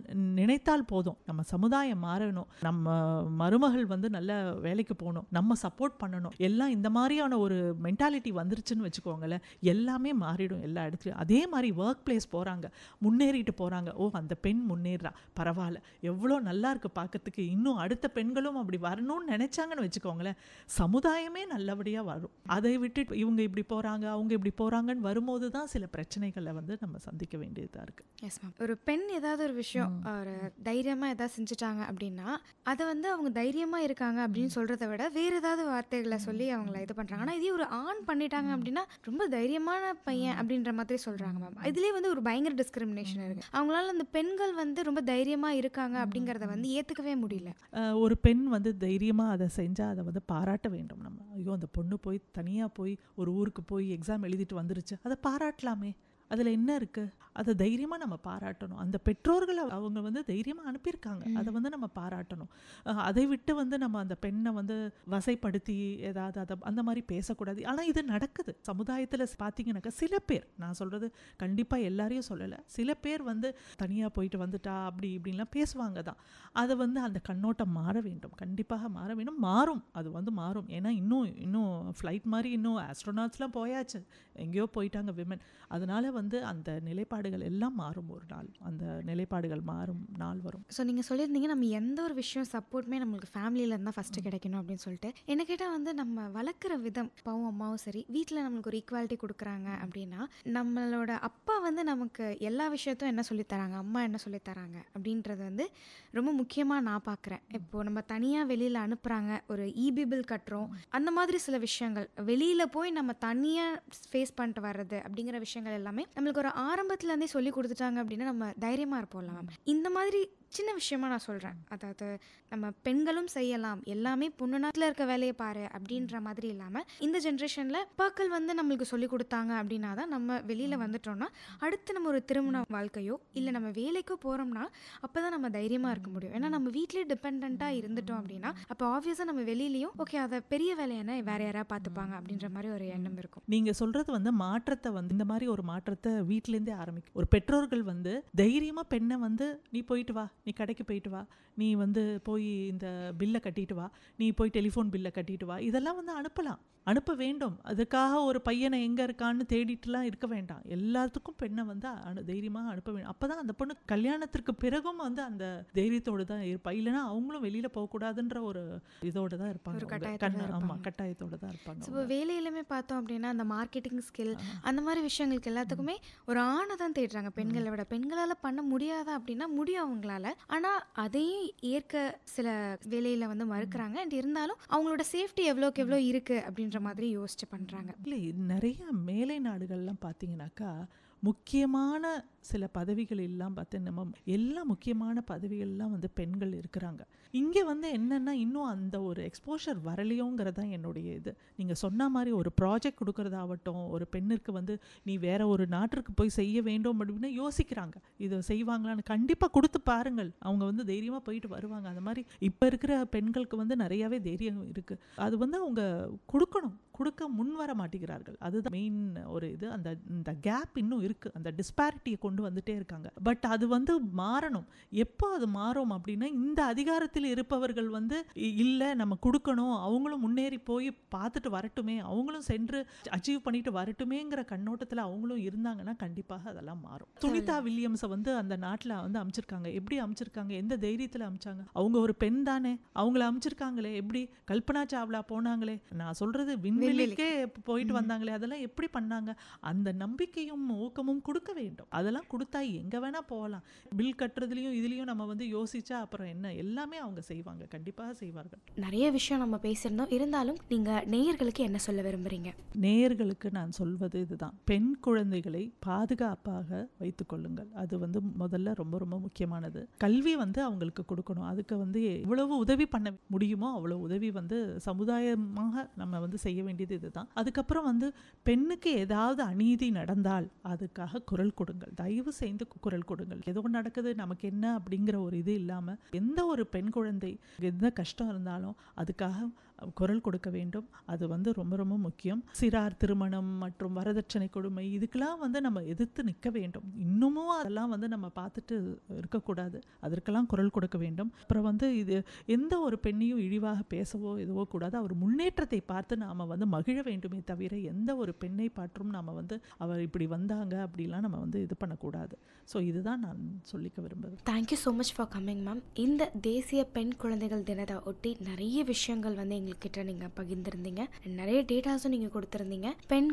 நினைத்தால் போதும், நம்ம சமுதாயம் மாறணும், நம்ம மருமகள் வந்து நல்ல வேலைக்கு போகணும், நம்ம சப்போர்ட் பண்ணணும், எல்லாம் இந்த மாதிரியான ஒரு மென்டாலிட்டி வந்துருச்சுன்னு வச்சுக்கோங்களேன், எல்லாமே மாறிடும் எல்லா இடத்துலையும். அதே மாதிரி ஒர்க் பிளேஸ் போகிறாங்க, முன்னேறிட்டு போகிறாங்க, ஓ அந்த பெண் முன்னேறா, பரவாயில்ல, எவ்வளோ நல்லா இருக்குது பார்க்கறதுக்கு, இன்னும் அடுத்த பெண்களும் அப்படி வரணும்னு நினைச்சாங்கன்னு வச்சுக்கோங்களேன், சமுதாயமே நல்லபடியாக வரும். அதை விட்டுட்டு இவங்க இப்படி போகிறாங்க அவங்க இப்படி போகிறாங்கன்னு வரும்போது தான் சில பிரச்சனைகளை வந்து நம்ம சந்திக்க வேண்டியதாக இருக்குது. Yes ma'am. ஒரு பெண் ஏதாவது ஒரு விஷயம் ஒரு தைரியமாக ஏதாவது செஞ்சுட்டாங்க அப்படின்னா அதை வந்து அவங்க தைரியமாக இருக்காங்க அப்படின்னு சொல்கிறத விட வேறு ஏதாவது வார்த்தைகளை சொல்லி அவங்கள இது பண்ணுறாங்க. ஆனால் இதே ஒரு ஆண் பண்ணிட்டாங்க அப்படின்னா ரொம்ப தைரியமான பையன் அப்படின்ற மாதிரி சொல்கிறாங்க மேம். இதுலேயே வந்து ஒரு பயங்கர டிஸ்கிரிமினேஷன் இருக்குது. அவங்களால அந்த பெண்கள் வந்து ரொம்ப தைரியமாக இருக்காங்க அப்படிங்கிறத வந்து ஏற்றுக்கவே முடியல. ஒரு பெண் வந்து தைரியமாக அதை செஞ்சால் அதை வந்து பாராட்ட வேண்டும் நம்ம. ஐயோ அந்த பொண்ணு போய் தனியாக போய் ஒரு ஊருக்கு போய் எக்ஸாம் எழுதிட்டு வந்துருச்சு, அதை பாராட்டலாமே, அதில் என்ன இருக்குது, அதை தைரியமாக நம்ம பாராட்டணும். அந்த பெற்றோர்கள் அவங்க வந்து தைரியமாக அனுப்பியிருக்காங்க, அதை வந்து நம்ம பாராட்டணும். அதை விட்டு வந்து நம்ம அந்த பெண்ணை வந்து வசைப்படுத்தி ஏதாவது அதை அந்த மாதிரி பேசக்கூடாது. ஆனால் இது நடக்குது சமுதாயத்தில். பார்த்தீங்கன்னாக்கா சில பேர், நான் சொல்கிறது கண்டிப்பாக எல்லாரையும் சொல்லலை, சில பேர் வந்து தனியாக போயிட்டு வந்துட்டா அப்படி இப்படின்லாம் பேசுவாங்க தான். அதை வந்து அந்த கண்ணோட்டம் மாற வேண்டும், கண்டிப்பாக மாற வேண்டும். மாறும், அது வந்து மாறும். ஏன்னா இன்னும் ஃப்ளைட் மாதிரி இன்னும் ஆஸ்ட்ரோனாட்ஸ்லாம் போயாச்சு, எங்கேயோ போயிட்டாங்க விமன். அதனால வந்து அந்த நிலைப்பாடுகள் எல்லாம் மாறும், ஒரு நாள் அந்த நிலைப்பாடுகள் மாறும் நாள் வரும். ஸோ நீங்கள் சொல்லியிருந்தீங்க நம்ம எந்த ஒரு விஷயம் சப்போர்ட்டுமே நம்மளுக்கு ஃபேமிலியிலேருந்து தான் ஃபஸ்ட்டு கிடைக்கணும் அப்படின்னு சொல்லிட்டு. என்ன கேட்டால் வந்து நம்ம வளர்க்குற விதம், அப்பாவும் அம்மாவும் சரி, வீட்டில் நம்மளுக்கு ஒரு ஈக்குவாலிட்டி கொடுக்குறாங்க அப்படின்னா நம்மளோட அப்பா வந்து நமக்கு எல்லா விஷயத்தையும் என்ன சொல்லித்தராங்க, அம்மா என்ன சொல்லித்தராங்க அப்படின்றது வந்து ரொம்ப முக்கியமாக நான் பார்க்குறேன். இப்போது நம்ம தனியாக வெளியில் அனுப்புகிறாங்க, ஒரு இபி பில் கட்டுறோம், அந்த மாதிரி சில விஷயங்கள் வெளியில் போய் நம்ம தனியாக ஃபேஸ் பண்ணிட்டு வர்றது அப்படிங்கிற விஷயங்கள் எல்லாமே நம்மளுக்கு ஒரு ஆரம்பத்துலேருந்தே சொல்லி கொடுத்துட்டாங்க அப்படின்னா நம்ம தைரியமாக இருப்போம்ல மேம். இந்த மாதிரி சின்ன விஷயமா நான் சொல்கிறேன். அதாவது நம்ம பெண்களும் செய்யலாம், எல்லாமே பொண்ணு நாட்டில் இருக்க வேலையை பாரு அப்படின்ற மாதிரி இல்லாமல் இந்த ஜென்ரேஷனில் அப்பாக்கள் வந்து நம்மளுக்கு சொல்லி கொடுத்தாங்க அப்படின்னா தான் நம்ம வெளியில் வந்துட்டோம்னா அடுத்து நம்ம ஒரு திருமண வாழ்க்கையோ இல்லை நம்ம வேலைக்கோ போகிறோம்னா அப்போ தான் நம்ம தைரியமாக இருக்க முடியும். ஏன்னா நம்ம வீட்டிலே டிபெண்ட்டாக இருந்துட்டோம் அப்படின்னா அப்போ ஆப்வியஸாக நம்ம வெளியிலையும் ஓகே அதை பெரிய வேலையான வேறு யாராவது பார்த்துப்பாங்க அப்படின்ற மாதிரி ஒரு எண்ணம் இருக்கும். நீங்கள் சொல்கிறது வந்து மாற்றத்தை வந்து இந்த மாதிரி ஒரு மாற்றத்தை வீட்டிலேருந்தே ஆரம்பிக்கும். ஒரு பெற்றோர்கள் வந்து தைரியமாக பெண்ணை வந்து நீ போயிட்டு வா, நீ கடைக்கு போயிட்டு வா, நீ வந்து போய் இந்த பில்லை கட்டிட்டு வா, நீ போய் டெலிஃபோன் பில்லை கட்டிட்டு வா, இதெல்லாம் வந்து அனுப்ப வேண்டும். அதுக்காக ஒரு பையனை எங்கே இருக்கான்னு தேடிட்டுலாம் இருக்க வேண்டாம். எல்லாத்துக்கும் பெண்ணை வந்து தைரியமாக அனுப்ப வேண்டும். அப்போ தான் அந்த பொண்ணு கல்யாணத்திற்கு பிறகும் வந்து அந்த தைரியத்தோடு தான் இருப்பா. இல்லைன்னா அவங்களும் வெளியில் போகக்கூடாதுன்ற ஒரு இதோடு தான் இருப்பாங்க. ஆமாம், கட்டாயத்தோடு தான் இருப்பாங்க. இப்போ வேலையிலுமே பார்த்தோம் அப்படின்னா அந்த மார்க்கெட்டிங் ஸ்கில் அந்த மாதிரி விஷயங்களுக்கு எல்லாத்துக்குமே ஒரு ஆணை தான் தேடுறாங்க பெண்களை விட. பெண்களால் பண்ண முடியாதா அப்படின்னா முடியும் அவங்களால. ஆனால் அதையும் ஏற்க சில வேலையில் வந்து மறுக்கிறாங்க. அண்ட் இருந்தாலும் அவங்களோட சேஃப்டி எவ்வளோக்கு எவ்வளோ இருக்குது அப்படின்ற மாதிரி யோசிச்சு பண்ணுறாங்க. இல்லை, நிறைய மேலை நாடுகள்லாம் பார்த்தீங்கன்னாக்கா முக்கியமான சில பதவிகள் எல்லாம் பார்த்து நம்ம எல்லா முக்கியமான பதவிகள்லாம் வந்து பெண்கள் இருக்கிறாங்க. இங்கே வந்து என்னென்னா இன்னும் அந்த ஒரு எக்ஸ்போஷர் வரலையோங்கிறதான் என்னுடைய இது. நீங்கள் சொன்ன மாதிரி ஒரு ப்ராஜெக்ட் கொடுக்குறதாகட்டும், ஒரு பெண்ணிற்கு வந்து நீ வேற ஒரு நாட்டிற்கு போய் செய்ய வேண்டும் அப்படின்னு யோசிக்கிறாங்க. இதை செய்வாங்களான்னு கண்டிப்பாக கொடுத்து பாருங்கள், அவங்க வந்து தைரியமாக போயிட்டு வருவாங்க. அந்த மாதிரி இப்போ இருக்கிற பெண்களுக்கு வந்து நிறையாவே தைரியம் இருக்குது. அது வந்து அவங்க கொடுக்க முன் வர மாட்டேங்கிறார்கள். அதுதான் மெயின் ஒரு இது. அந்த கேப் இன்னும் இருக்குது. அந்த டிஸ்பாரிட்டியை கொண்டு கொண்டு வந்துட்டே இருக்காங்க. பட் அது வந்து மாறணும். எப்போ அது மாறும் அப்படின்னா, இந்த அதிகாரத்தில் இருப்பவர்கள் வந்து இல்லை நம்ம கொடுக்கணும், அவங்களும் முன்னேறி போய் பார்த்துட்டு வரட்டுமே, அவங்களும் சென்று அச்சீவ் பண்ணிட்டு வரட்டுமேங்கிற கண்ணோட்டத்தில் அவங்களும் இருந்தாங்கன்னா கண்டிப்பாக அதெல்லாம் மாறும். சுனிதா வில்லியம்ஸை வந்து அந்த நாட்டில் வந்து அமைச்சிருக்காங்க. எப்படி அமைச்சிருக்காங்க, எந்த தைரியத்தில் அமைச்சாங்க? அவங்க ஒரு பெண் தானே, அவங்கள அமைச்சிருக்காங்களே. எப்படி கல்பனா சாவ்லா போனாங்களே, நான் சொல்றது விண்வெளிக்கே போயிட்டு வந்தாங்களே, அதெல்லாம் எப்படி பண்ணாங்க? அந்த நம்பிக்கையும் ஊக்கமும் கொடுக்க வேண்டும். அதெல்லாம் கொடுத்தா எங்க வேணா போகலாம். பில் கட்டுறதுலயும் இதுலயும் நம்ம வந்து யோசிச்சா அப்புறம் என்ன, எல்லாமே அவங்க செய்வாங்க, கண்டிப்பாக செய்வார்கள். நிறைய விஷயம் நம்ம பேசியிருந்தோம். இருந்தாலும் நீங்க நேயர்களுக்கு என்ன சொல்ல விரும்புறீங்க? நேயர்களுக்கு நான் சொல்வது இதுதான், பெண் குழந்தைகளை பாதுகாப்பாக வைத்துக் கொள்ளுங்கள். அது வந்து முதல்ல ரொம்ப ரொம்ப முக்கியமானது. கல்வி வந்து அவங்களுக்கு கொடுக்கணும். அதுக்கு வந்து எவ்வளவு உதவி பண்ண முடியுமோ அவ்வளவு உதவி வந்து சமுதாயமாக நம்ம வந்து செய்ய வேண்டியது இதுதான். அதுக்கப்புறம் வந்து பெண்ணுக்கு ஏதாவது அநீதி நடந்தால் அதுக்காக குரல் கொடுங்கள். தயவு செய்து குரல் கொடுங்கள். ஏதோ நடக்குது நமக்கு என்ன அப்படிங்கிற ஒரு இது இல்லாம, எந்த ஒரு பெண் குழந்தை எந்த கஷ்டம் இருந்தாலும் அதுக்காக குரல் கொடுக்க வேண்டும். அது வந்து ரொம்ப ரொம்ப முக்கியம். சிறார் திருமணம் மற்றும் வரதட்சணை கொடுமை, இதுக்கெல்லாம் வந்து நம்ம எதிர்த்து நிற்க வேண்டும். இன்னமும் அதெல்லாம் வந்து நம்ம பார்த்துட்டு இருக்கக்கூடாது. அதற்கெல்லாம் குரல் கொடுக்க வேண்டும். அப்புறம் வந்து இது எந்த ஒரு பெண்ணையும் இழிவாக பேசவோ எதுவோ கூடாது. அவர் முன்னேற்றத்தை பார்த்து நாம் வந்து மகிழ வேண்டுமே தவிர, எந்த ஒரு பெண்ணை பாற்றும் நாம் வந்து அவர் இப்படி வந்தாங்க அப்படிலாம் நம்ம வந்து இது பண்ணக்கூடாது. ஸோ இதுதான் நான் சொல்லிக்க விரும்புகிறேன். Thank you so much for coming ma'am. இந்த தேசிய பெண் குழந்தைகள் தினத்தை ஒட்டி நிறைய விஷயங்கள் வந்து எங்கள்கிட்ட நீங்கள் பகிர்ந்துருந்தீங்க. நிறைய டேட்டாஸும் நீங்கள் கொடுத்துருந்தீங்க. பெண்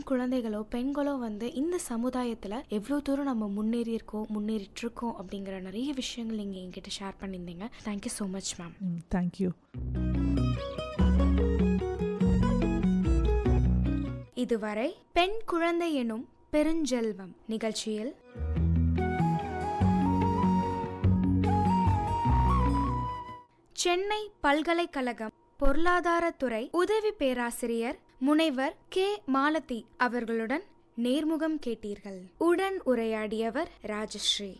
பெண்களோ வந்து இந்த சமுதாயத்தில் எவ்வளோ தூரம் நம்ம முன்னேறிட்டு இருக்கோம் அப்படிங்கிற நிறைய விஷயங்கள் நீங்கள் எங்கிட்ட ஷேர் பண்ணியிருந்தீங்க. Thank you so much ma'am. Thank you. இதுவரை பெண் குழந்தை எனும் பெருஞ்செல்வம் நிகழ்ச்சியில் சென்னை பல்கலைக்கழகம் பொருளாதாரத்துறை உதவி பேராசிரியர் முனைவர் கே மாலதி அவர்களுடன் நேர்முகம் கேட்டீர்கள். உடன் உரையாடியவர் ராஜஸ்ரீ.